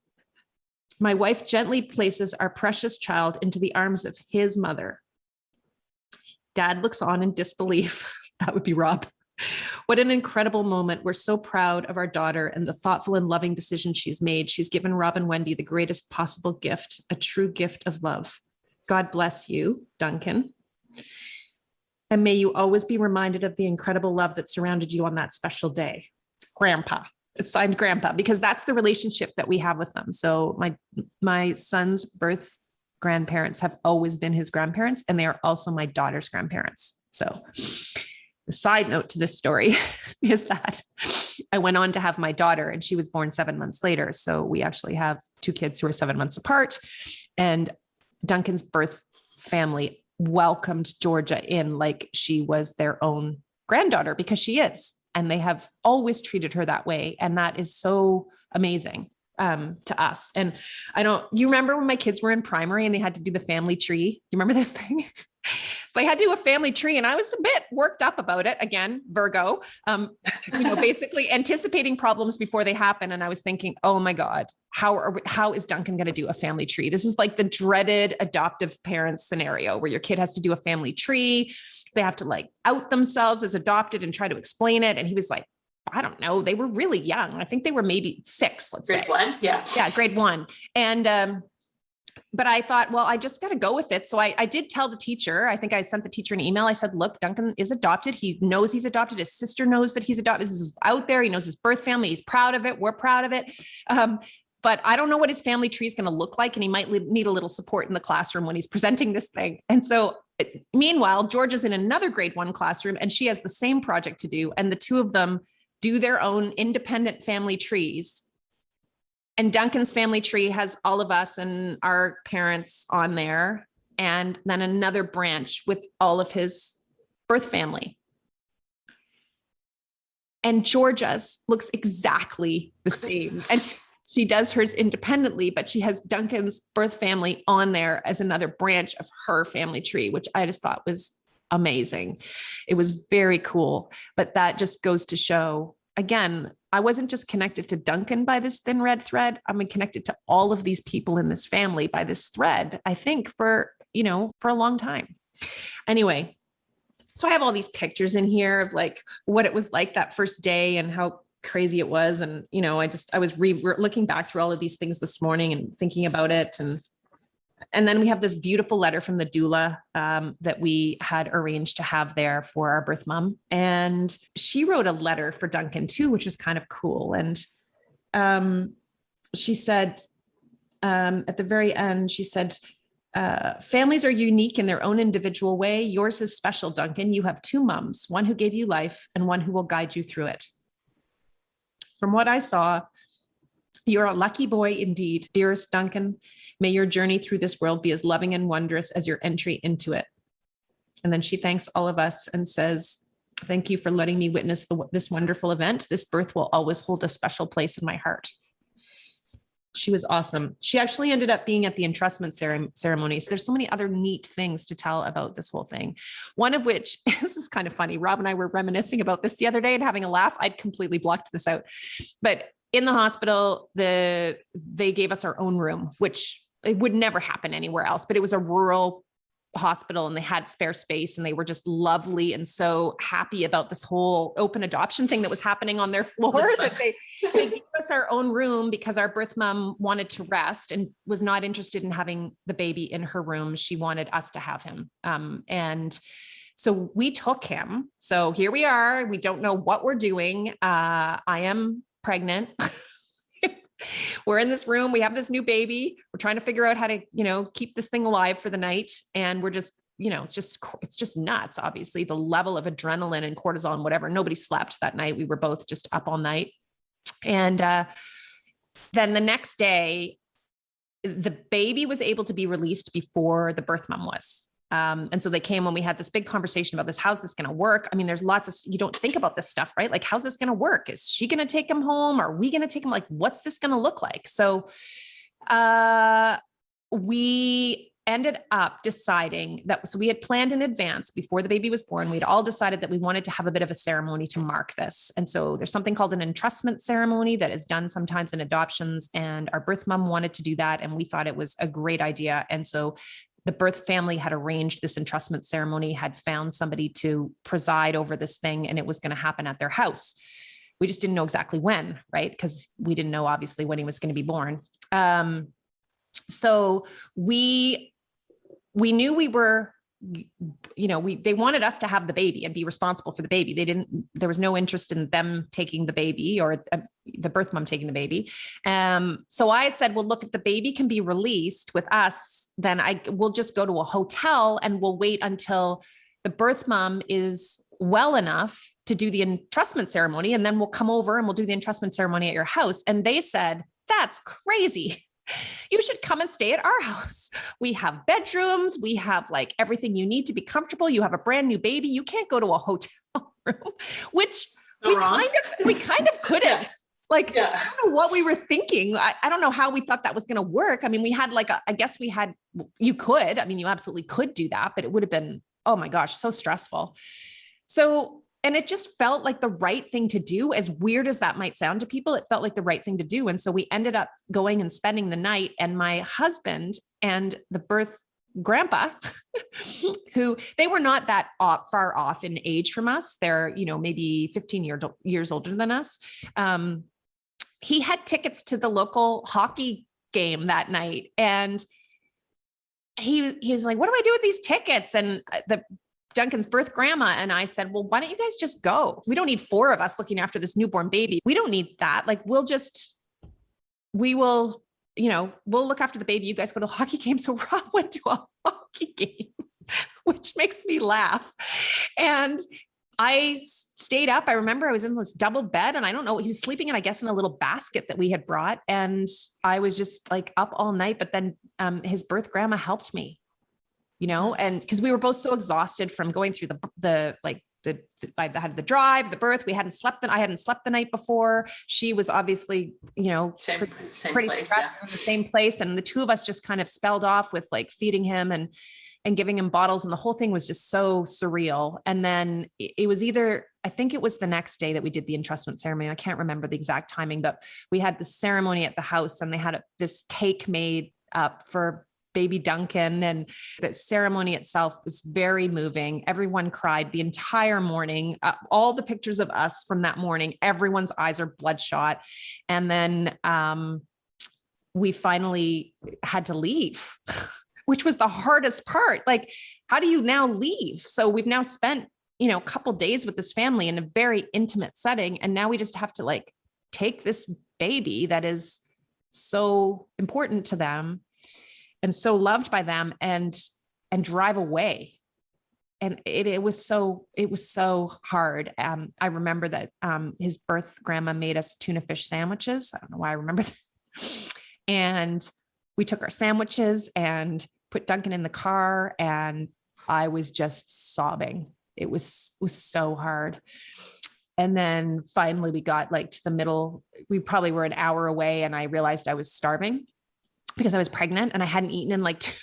My wife gently places our precious child into the arms of his mother. Dad looks on in disbelief. That would be Rob. What an incredible moment. We're so proud of our daughter and the thoughtful and loving decision she's made. She's given Rob and Wendy the greatest possible gift, a true gift of love. God bless you, Duncan. And may you always be reminded of the incredible love that surrounded you on that special day. Grandpa. It's signed Grandpa, because that's the relationship that we have with them. So my son's birth grandparents have always been his grandparents, and they are also my daughter's grandparents. So the side note to this story is that I went on to have my daughter, and she was born 7 months later. So we actually have two kids who are 7 months apart, and Duncan's birth family welcomed Georgia in like she was their own granddaughter, because she is, and they have always treated her that way. And that is so amazing to us. And you remember when my kids were in primary and they had to do the family tree? You remember this thing? So they had to do a family tree, and I was a bit worked up about it. Again, Virgo, basically anticipating problems before they happen. And I was thinking, oh my God, how is Duncan going to do a family tree? This is like the dreaded adoptive parents scenario where your kid has to do a family tree. They have to like out themselves as adopted and try to explain it. And he was like, I don't know. They were really young. I think they were maybe 6, let's say. Grade 1. Yeah. Yeah. Grade 1. And, but I thought, well, I just got to go with it. So I did tell the teacher, I think I sent the teacher an email. I said, look, Duncan is adopted. He knows he's adopted. His sister knows that he's adopted. This is out there. He knows his birth family. He's proud of it. We're proud of it. But I don't know what his family tree is going to look like. And he might need a little support in the classroom when he's presenting this thing. And so meanwhile, Georgia's in another grade 1 classroom, and she has the same project to do. And the two of them do their own independent family trees. And Duncan's family tree has all of us and our parents on there. And then another branch with all of his birth family. And Georgia's looks exactly the same. And she does hers independently, but she has Duncan's birth family on there as another branch of her family tree, which I just thought was amazing. It was very cool. But that just goes to show, again, I wasn't just connected to Duncan by this thin red thread. I'm connected to all of these people in this family by this thread, I think for a long time. Anyway, So I have all these pictures in here of like what it was like that first day and how crazy it was. And, you know, I was looking back through all of these things this morning and thinking about it. And then we have this beautiful letter from the doula that we had arranged to have there for our birth mom. And she wrote a letter for Duncan too, which was kind of cool. And she said, at the very end, she said, families are unique in their own individual way. Yours is special, Duncan. You have two moms, one who gave you life and one who will guide you through it. From what I saw, you're a lucky boy indeed, dearest Duncan. May your journey through this world be as loving and wondrous as your entry into it. And then she thanks all of us and says, thank you for letting me witness this wonderful event. This birth will always hold a special place in my heart. She was awesome. She actually ended up being at the entrustment ceremony. So there's so many other neat things to tell about this whole thing. One of which, this is kind of funny. Rob and I were reminiscing about this the other day and having a laugh. I'd completely blocked this out. But in the hospital, they gave us our own room, which it would never happen anywhere else, but it was a rural hospital and they had spare space and they were just lovely and so happy about this whole open adoption thing that was happening on their floor that they gave us our own room because our birth mom wanted to rest and was not interested in having the baby in her room. She wanted us to have him. And so we took him. So here we are. We don't know what we're doing. I am pregnant. We're in this room. We have this new baby. We're trying to figure out how to, you know, keep this thing alive for the night. And we're just, you know, it's just nuts. Obviously the level of adrenaline and cortisol, whatever, nobody slept that night. We were both just up all night. And, then the next day, the baby was able to be released before the birth mom was. And so they came when we had this big conversation about this. How's this going to work? I mean, there's lots of, you don't think about this stuff, right? Like, how's this going to work? Is she going to take him home? Are we going to take him? Like, what's this going to look like? So, we ended up deciding that, so we had planned in advance before the baby was born, we'd all decided that we wanted to have a bit of a ceremony to mark this. And so there's something called an entrustment ceremony that is done sometimes in adoptions. And our birth mom wanted to do that. And we thought it was a great idea. And so the birth family had arranged this entrustment ceremony, had found somebody to preside over this thing, and it was going to happen at their house. We just didn't know exactly when, right? Because we didn't know obviously when he was going to be born. So we knew we were, you know, they wanted us to have the baby and be responsible for the baby. There was no interest in them taking the baby or the birth mom taking the baby. So I said, well, look, if the baby can be released with us, then we'll just go to a hotel and we'll wait until the birth mom is well enough to do the entrustment ceremony. And then we'll come over and we'll do the entrustment ceremony at your house. And they said, that's crazy. You should come and stay at our house. We have bedrooms. We have like everything you need to be comfortable. You have a brand new baby. You can't go to a hotel room, which we kind of couldn't. Like, yeah. I don't know what we were thinking. I don't know how we thought that was going to work. I mean, we had you could, I mean, you absolutely could do that, but it would have been, oh my gosh, so stressful. So, and it just felt like the right thing to do. As weird as that might sound to people, it felt like the right thing to do. And so we ended up going and spending the night, and my husband and the birth grandpa, who they were not that far off in age from us. They're, you know, maybe 15 years older than us. He had tickets to the local hockey game that night. And he was like, what do I do with these tickets? And Duncan's birth grandma and I said, well, why don't you guys just go? We don't need 4 of us looking after this newborn baby. We don't need that. Like, we'll look after the baby. You guys go to a hockey game. So Rob went to a hockey game, which makes me laugh. And I stayed up. I remember I was in this double bed, and I don't know, he was sleeping in, I guess, in a little basket that we had brought. And I was just like up all night, but then his birth grandma helped me. You know, and because we were both so exhausted from going through I had the drive, the birth, I hadn't slept the night before. She was obviously, you know, pretty place, stressed in the same place. And the two of us just kind of spelled off with like feeding him and giving him bottles. And the whole thing was just so surreal. And then it was I think it was the next day that we did the entrustment ceremony. I can't remember the exact timing, but we had the ceremony at the house, and they had this cake made up for baby Duncan. And the ceremony itself was very moving. Everyone cried the entire morning. All the pictures of us from that morning, everyone's eyes are bloodshot. And then we finally had to leave, which was the hardest part. Like, how do you now leave? So we've now spent, a couple days with this family in a very intimate setting. And now we just have to like take this baby that is so important to them and so loved by them and drive away. And it was so hard. I remember that his birth grandma made us tuna fish sandwiches. I don't know why I remember that. And we took our sandwiches and put Duncan in the car, and I was just sobbing. It was so hard. And then finally we got like to the middle. We probably were an hour away, and I realized I was starving because I was pregnant and I hadn't eaten in like 2 days.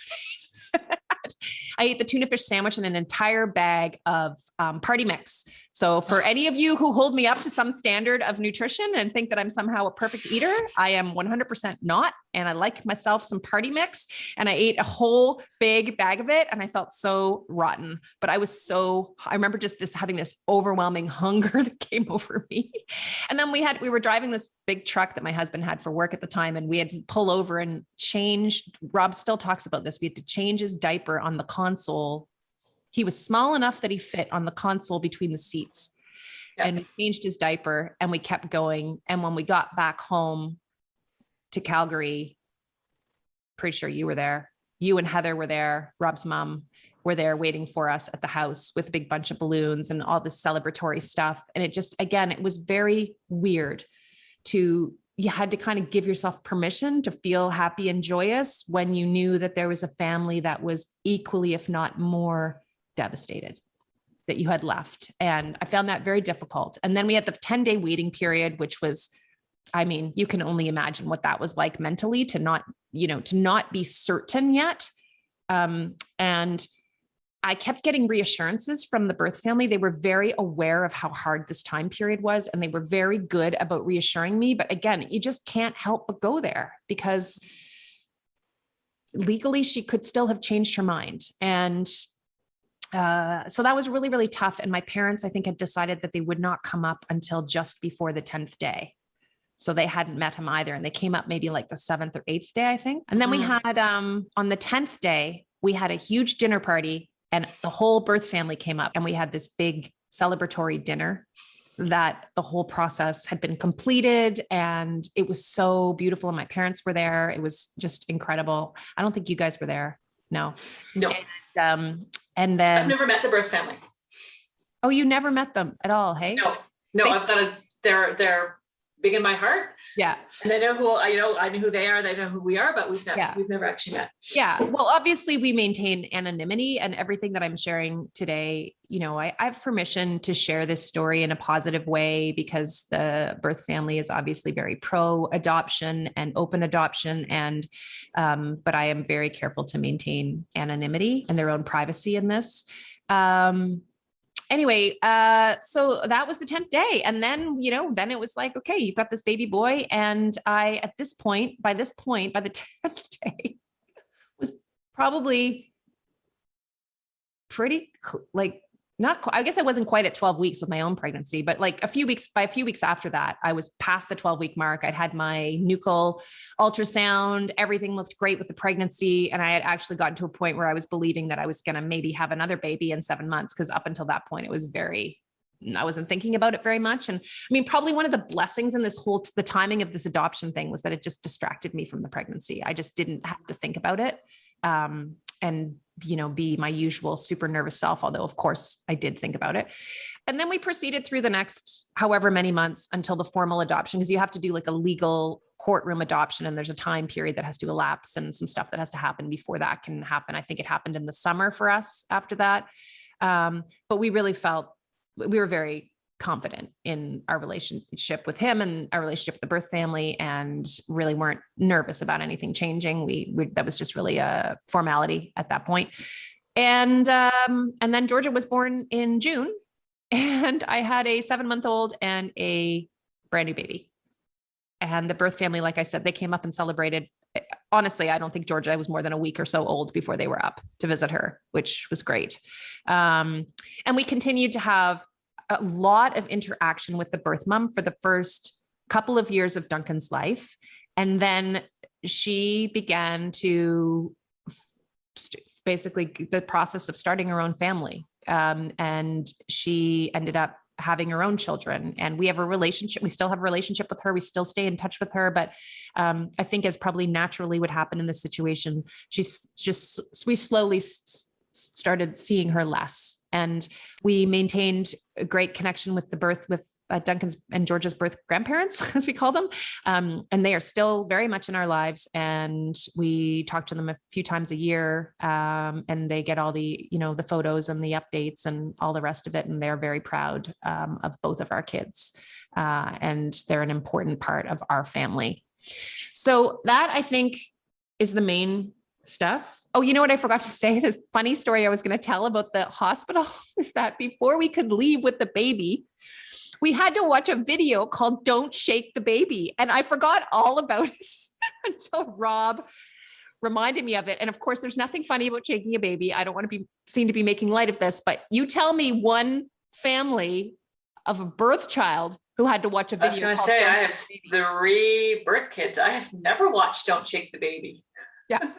I ate the tuna fish sandwich and an entire bag of party mix. So for any of you who hold me up to some standard of nutrition and think that I'm somehow a perfect eater, I am 100% not. And I like myself some party mix, and I ate a whole big bag of it, and I felt so rotten. But I remember just having this overwhelming hunger that came over me. And then we were driving this big truck that my husband had for work at the time, and we had to pull over and change. Rob still talks about this. We had to change his diaper on the console. He was small enough that he fit on the console between the seats. Yeah. And we changed his diaper, and we kept going. And when we got back home to Calgary, pretty sure you were there. You and Heather were there. Rob's mom were there waiting for us at the house with a big bunch of balloons and all this celebratory stuff. And it just, again, it was very weird you had to kind of give yourself permission to feel happy and joyous when you knew that there was a family that was equally, if not more, devastated that you had left. And I found that very difficult. And then we had the 10-day waiting period, which was, I mean, you can only imagine what that was like mentally to not be certain yet. And I kept getting reassurances from the birth family. They were very aware of how hard this time period was, and they were very good about reassuring me. But again, you just can't help but go there because legally she could still have changed her mind. And so that was really, really tough. And my parents, I think, had decided that they would not come up until just before the 10th day. So they hadn't met him either. And they came up maybe like the 7th or 8th day, I think. And then we had, on the 10th day, we had a huge dinner party, and the whole birth family came up, and we had this big celebratory dinner that the whole process had been completed. And it was so beautiful. And my parents were there. It was just incredible. I don't think you guys were there. No. And then I've never met the birth family. Oh, you never met them at all. Hey, no, I've got they're big in my heart. Yeah. And they know I know who they are. They know who we are, but we've never actually met. Yeah. Well, obviously we maintain anonymity, and everything that I'm sharing today, I have permission to share this story in a positive way because the birth family is obviously very pro adoption and open adoption. And, but I am very careful to maintain anonymity and their own privacy in this. Anyway, so that was the 10th day. And then, then it was like, okay, you've got this baby boy. And by the 10th day was probably pretty I guess I wasn't quite at 12 weeks with my own pregnancy, but like a few weeks after that, I was past the 12-week mark. I'd had my nuchal ultrasound. Everything looked great with the pregnancy. And I had actually gotten to a point where I was believing that I was going to maybe have another baby in 7 months. Cause up until that point, I wasn't thinking about it very much. And I mean, probably one of the blessings in the timing of this adoption thing was that it just distracted me from the pregnancy. I just didn't have to think about it. And be my usual super nervous self, although of course I did think about it. And then we proceeded through the next however many months until the formal adoption, because you have to do like a legal courtroom adoption, and there's a time period that has to elapse and some stuff that has to happen before that can happen. I think it happened in the summer for us after that. But we really felt we were very confident in our relationship with him and our relationship with the birth family, and really weren't nervous about anything changing. That was just really a formality at that point. And then Georgia was born in June, and I had a 7-month-old and a brand new baby. And the birth family, like I said, they came up and celebrated honestly, I don't think Georgia was more than a week or so old before they were up to visit her, which was great. And we continued to have a lot of interaction with the birth mom for the first couple of years of Duncan's life. And then she began to basically the process of starting her own family. And she ended up having her own children, and we have a relationship. We still have a relationship with her. We still stay in touch with her, but I think as probably naturally would happen in this situation, we slowly started seeing her less, and we maintained a great connection with Duncan's and Georgia's birth grandparents, as we call them. And they are still very much in our lives, and we talk to them a few times a year. And they get all the, the photos and the updates and all the rest of it. And they're very proud of both of our kids. And they're an important part of our family. So that, I think, is the main stuff. Oh, you know what I forgot to say? This funny story I was going to tell about the hospital is that before we could leave with the baby, we had to watch a video called Don't Shake the Baby. And I forgot all about it until Rob reminded me of it. And of course, there's nothing funny about shaking a baby. I don't want to be seen to be making light of this, but you tell me one family of a birth child who had to watch a video. I was going to say, I have 3 birth kids. I have never watched Don't Shake the Baby. Yeah.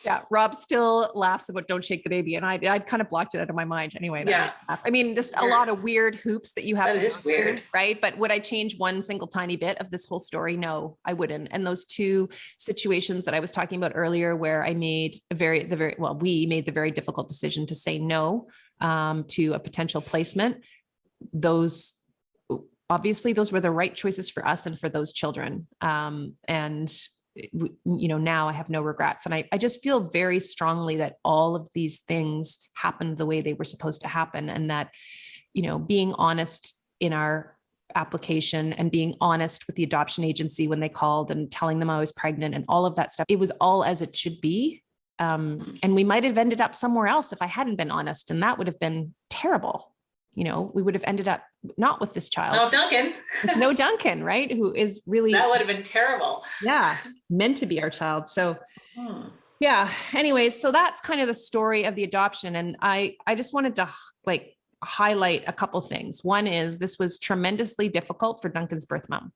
Yeah. Rob still laughs about Don't Shake the Baby. And I'd kind of blocked it out of my mind anyway. I mean, just a lot of weird hoops that you have. That is weird. Right. But would I change one single tiny bit of this whole story? No, I wouldn't. And those 2 situations that I was talking about earlier, where I made we made the very difficult decision to say no to a potential placement. Obviously those were the right choices for us and for those children. And now I have no regrets. And I just feel very strongly that all of these things happened the way they were supposed to happen. And that, being honest in our application and being honest with the adoption agency when they called and telling them I was pregnant and all of that stuff, it was all as it should be. And we might have ended up somewhere else if I hadn't been honest. And that would have been terrible. We would have ended up not with this child. No Duncan, right? Who is really, that would have been terrible. Yeah. Meant to be our child. So yeah. Anyways, so that's kind of the story of the adoption. And I just wanted to highlight a couple things. One is this was tremendously difficult for Duncan's birth mom.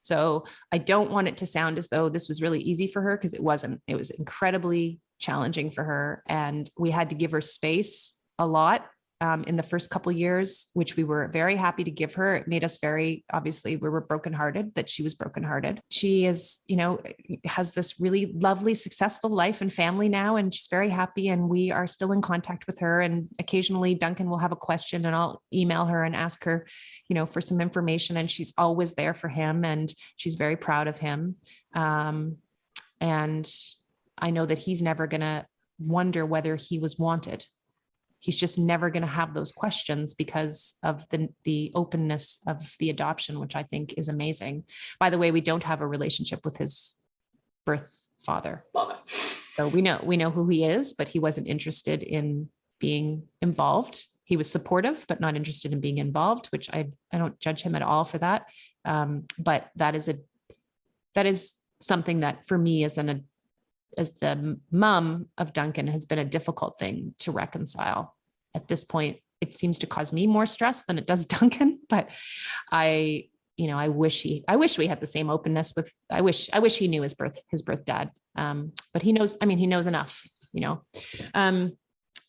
So I don't want it to sound as though this was really easy for her, because it wasn't. It was incredibly challenging for her. And we had to give her space a lot in the first couple of years, which we were very happy to give her. It made us obviously we were brokenhearted that she was brokenhearted. She is, has this really lovely, successful life and family now, and she's very happy. And we are still in contact with her. And occasionally Duncan will have a question and I'll email her and ask her, for some information. And she's always there for him. And she's very proud of him. And I know that he's never going to wonder whether he was wanted. He's just never going to have those questions because of the openness of the adoption, which I think is amazing. By the way, we don't have a relationship with his birth father. So we know who he is, but he wasn't interested in being involved. He was supportive, but not interested in being involved, which I don't judge him at all for that. But that is something that for me as the mom of Duncan has been a difficult thing to reconcile. At this point, it seems to cause me more stress than it does Duncan, but I wish we had the same openness I wish he knew his birth dad. But he knows enough,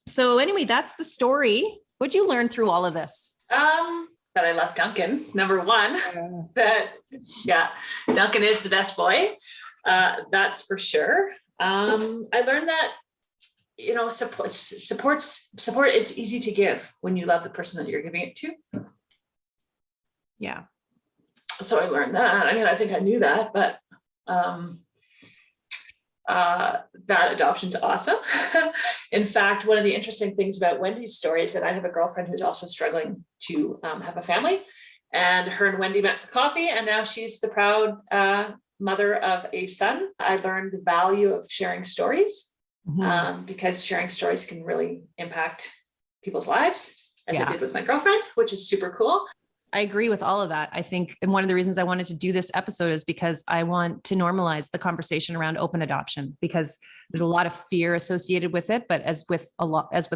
So anyway, that's the story. What'd you learn through all of this? That I love Duncan. Number one, Duncan is the best boy. That's for sure. I learned that, support, it's easy to give when you love the person that you're giving it to. Yeah. So I learned that. I mean, I think I knew that, but that adoption's awesome. In fact, one of the interesting things about Wendy's story is that I have a girlfriend who's also struggling to have a family, and her and Wendy met for coffee, and now she's the proud mother of a son. I learned the value of sharing stories, because sharing stories can really impact people's lives, as it did with my girlfriend, which is super cool. I agree with all of that. I think, and one of the reasons I wanted to do this episode is because I want to normalize the conversation around open adoption, because there's a lot of fear associated with it. But as with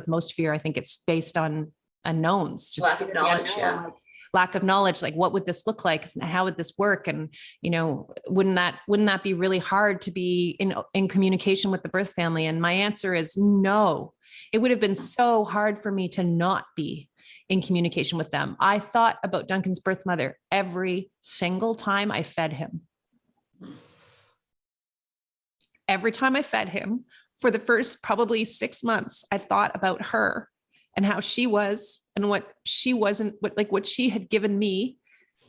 most fear, I think it's based on unknowns, just lack of knowledge. Yeah. Lack of knowledge. Like, what would this look like? How would this work? And, wouldn't that be really hard to be in communication with the birth family? And my answer is no. It would have been so hard for me to not be in communication with them. I thought about Duncan's birth mother every single time I fed him. Every time I fed him for the first probably 6 months, I thought about her and how she was and what she wasn't, what she had given me,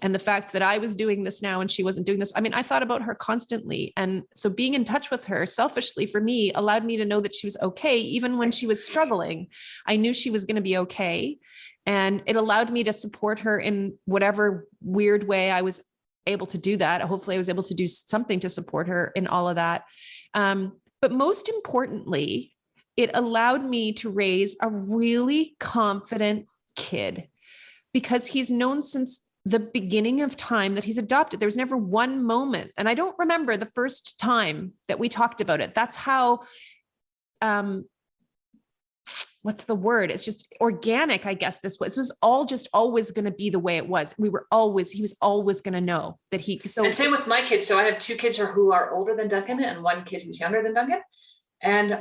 and the fact that I was doing this now and she wasn't doing this. I mean, I thought about her constantly. And so being in touch with her selfishly for me allowed me to know that she was okay. Even when she was struggling, I knew she was going to be okay. And it allowed me to support her in whatever weird way I was able to do that. Hopefully I was able to do something to support her in all of that. But most importantly, it allowed me to raise a really confident kid, because he's known since the beginning of time that he's adopted. There was never one moment, and I don't remember the first time that we talked about it. That's how, what's the word? It's just organic, I guess. This was all just always going to be the way it was. He was always going to know that and same with my kids. So I have 2 kids who are older than Duncan and 1 kid who's younger than Duncan. And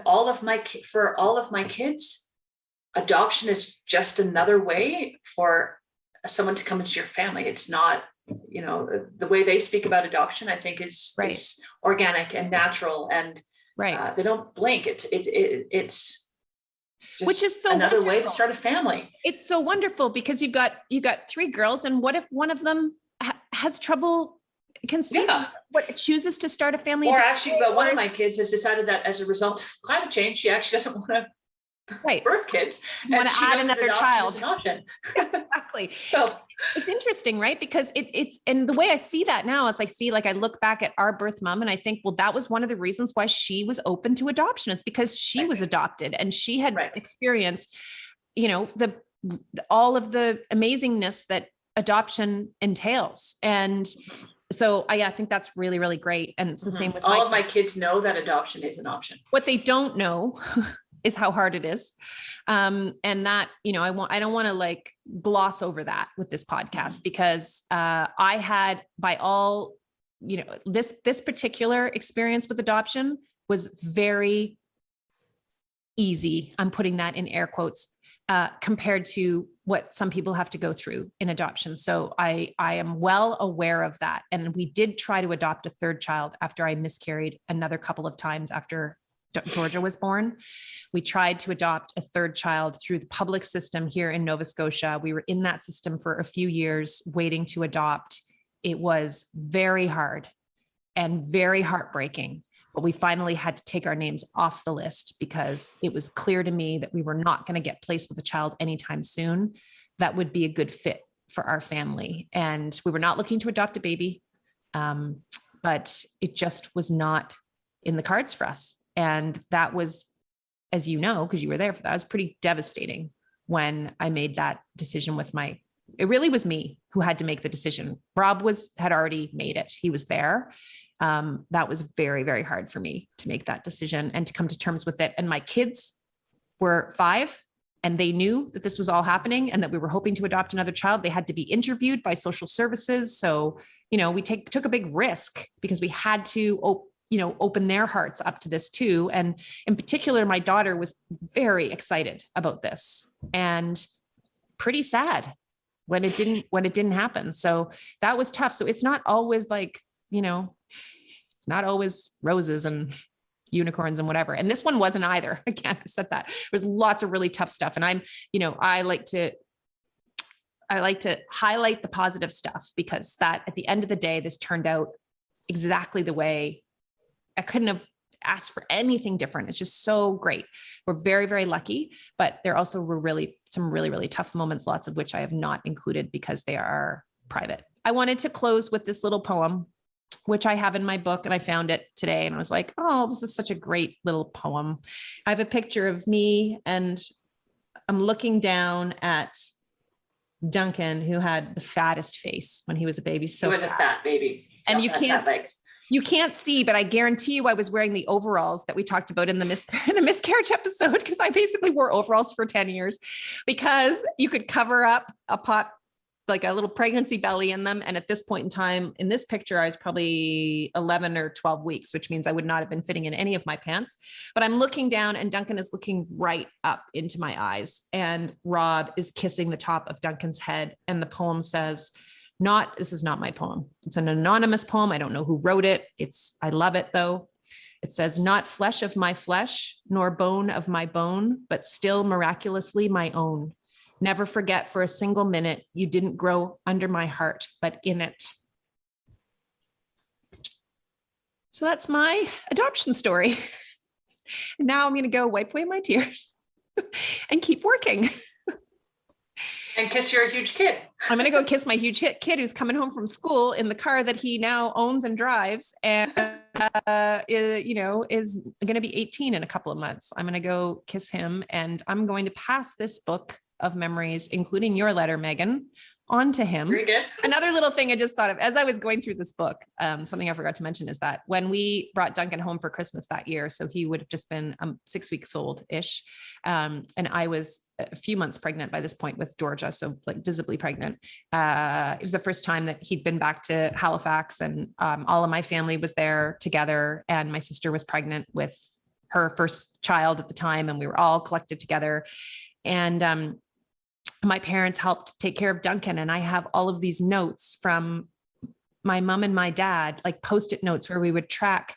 for all of my kids, adoption is just another way for someone to come into your family. It's not, the way they speak about adoption, I think is organic and natural, and they don't blink. It's just which is so another wonderful. way to start a family. It's so wonderful, because you got 3 girls, and what if one of them has trouble conceiving, chooses to start a family? Or actually, but one of my kids has decided that as a result of climate change, she actually doesn't want to birth kids. And want to add another child. Exactly. So it's interesting, right? Because it's, and the way I see that now is I look back at our birth mom and I think, well, that was one of the reasons why she was open to adoption, is because she was adopted and she had experienced, all of the amazingness that adoption entails. And so I think that's really, really great. And it's the same with all of my kids know that adoption is an option. What they don't know is how hard it is. And that, I don't want to gloss over that with this podcast, because I had, by all, this particular experience with adoption was very easy. I'm putting that in air quotes, compared to what some people have to go through in adoption. So I am well aware of that. And we did try to adopt a 3rd child after I miscarried another couple of times after Georgia was born. We tried to adopt a 3rd child through the public system here in Nova Scotia. We were in that system for a few years waiting to adopt. It was very hard and very heartbreaking, but we finally had to take our names off the list because it was clear to me that we were not going to get placed with a child anytime soon that would be a good fit for our family. And we were not looking to adopt a baby, but it just was not in the cards for us. And that was, as you know, because you were there for that, it was pretty devastating when I made that decision with it really was me who had to make the decision. Rob had already made it. He was there. That was very, very hard for me to make that decision and to come to terms with it. And my kids were 5 and they knew that this was all happening and that we were hoping to adopt another child. They had to be interviewed by social services. So, we took a big risk because we had to open their hearts up to this too. And in particular, my daughter was very excited about this and pretty sad when it didn't happen. So that was tough. So it's not always it's not always roses and unicorns and whatever. And this one wasn't either. Again, I said that there was lots of really tough stuff. And I like to highlight the positive stuff, because that at the end of the day, this turned out exactly the way I couldn't have asked for anything different. It's just so great. We're very, very lucky, but there also were some really, really tough moments, lots of which I have not included because they are private. I wanted to close with this little poem, which I have in my book, and I found it today and I was like, oh, this is such a great little poem. I have a picture of me and I'm looking down at Duncan, who had the fattest face when he was a baby. So he was a fat baby. And you can't see, but I guarantee you I was wearing the overalls that we talked about in the miscarriage episode, because I basically wore overalls for 10 years because you could cover up a pot, like a little pregnancy belly in them. And at this point in time, in this picture, I was probably 11 or 12 weeks, which means I would not have been fitting in any of my pants. But I'm looking down and Duncan is looking right up into my eyes. And Rob is kissing the top of Duncan's head. And the poem says, this is not my poem. It's an anonymous poem. I don't know who wrote it. I love it though. It says, not flesh of my flesh, nor bone of my bone, but still miraculously my own. Never forget for a single minute, you didn't grow under my heart, but in it. So that's my adoption story. And now I'm going to go wipe away my tears and keep working. And kiss your huge kid. I'm going to go kiss my huge kid who's coming home from school in the car that he now owns and drives, and is going to be 18 in a couple of months. I'm going to go kiss him, and I'm going to pass this book of memories, including your letter, Megan, on to him. Very good. Another little thing I just thought of as I was going through this book, something I forgot to mention is that when we brought Duncan home for Christmas that year, so he would have just been 6 weeks old-ish. And I was a few months pregnant by this point with Georgia. So like visibly pregnant. It was the first time that he'd been back to Halifax, and all of my family was there together. And my sister was pregnant with her first child at the time. And we were all collected together. And, my parents helped take care of Duncan. And I have all of these notes from my mom and my dad, like Post-it notes where we would track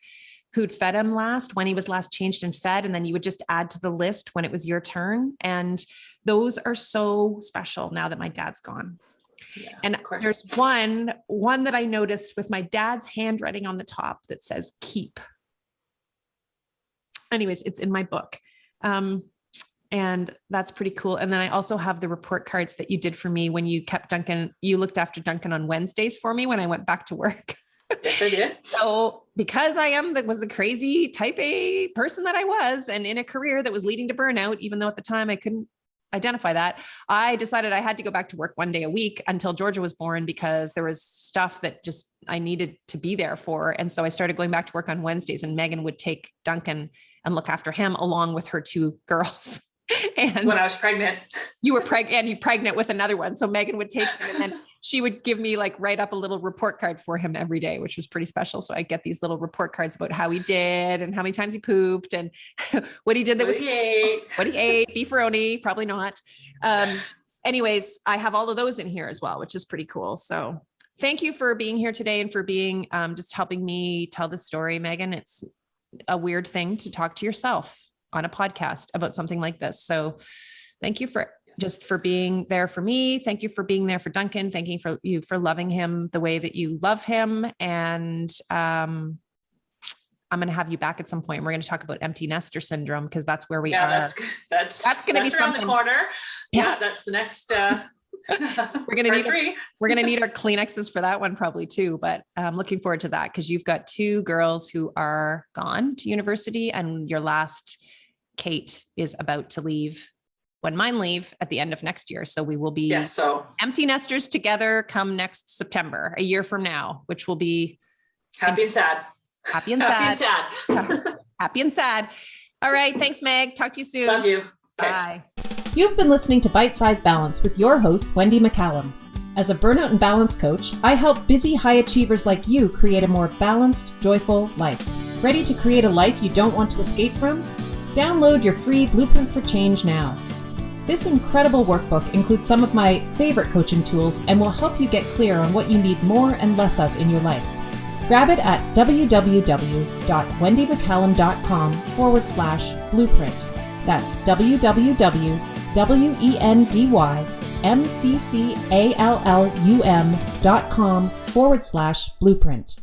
who'd fed him last, when he was last changed and fed. And then you would just add to the list when it was your turn. And those are so special now that my dad's gone. Yeah, and there's one that I noticed with my dad's handwriting on the top that says keep. Anyways, it's in my book. And that's pretty cool. And then I also have the report cards that you did for me when you looked after Duncan on Wednesdays for me when I went back to work. Yes, I did. So because was the crazy type A person that I was, and in a career that was leading to burnout, even though at the time I couldn't identify that, I decided I had to go back to work one day a week until Georgia was born, because there was stuff that just I needed to be there for. And so I started going back to work on Wednesdays, and Megan would take Duncan and look after him along with her two girls. And when I was pregnant, you were pregnant with another one. So Megan would take him, and then she would give me write up a little report card for him every day, which was pretty special. So I get these little report cards about how he did and how many times he pooped and what he did. What he ate, beefaroni, probably not. Anyways, I have all of those in here as well, which is pretty cool. So thank you for being here today and for being just helping me tell the story, Megan. It's a weird thing to talk to yourself on a podcast about something like this. So thank you for being there for me. Thank you for being there for Duncan. Thank you for loving him the way that you love him. And I'm going to have you back at some point. We're going to talk about empty nester syndrome, because that's where we are. That's going to be around something. The corner. Yeah, that's the next. We're going to need our Kleenexes for that one probably too, but I'm looking forward to that, because you've got two girls who are gone to university, and your last, Kate, is about to leave when mine leave at the end of next year. So we will be empty nesters together come next September, a year from now, which will be happy and sad. Happy and sad. Happy and sad. All right. Thanks, Meg. Talk to you soon. Love you. Okay. Bye. You've been listening to Bite Size Balance with your host, Wendy McCallum. As a burnout and balance coach, I help busy high achievers like you create a more balanced, joyful life. Ready to create a life you don't want to escape from? Download your free Blueprint for Change now. This incredible workbook includes some of my favorite coaching tools and will help you get clear on what you need more and less of in your life. Grab it at www.wendymccallum.com/blueprint. That's www.wendymccallum.com/blueprint.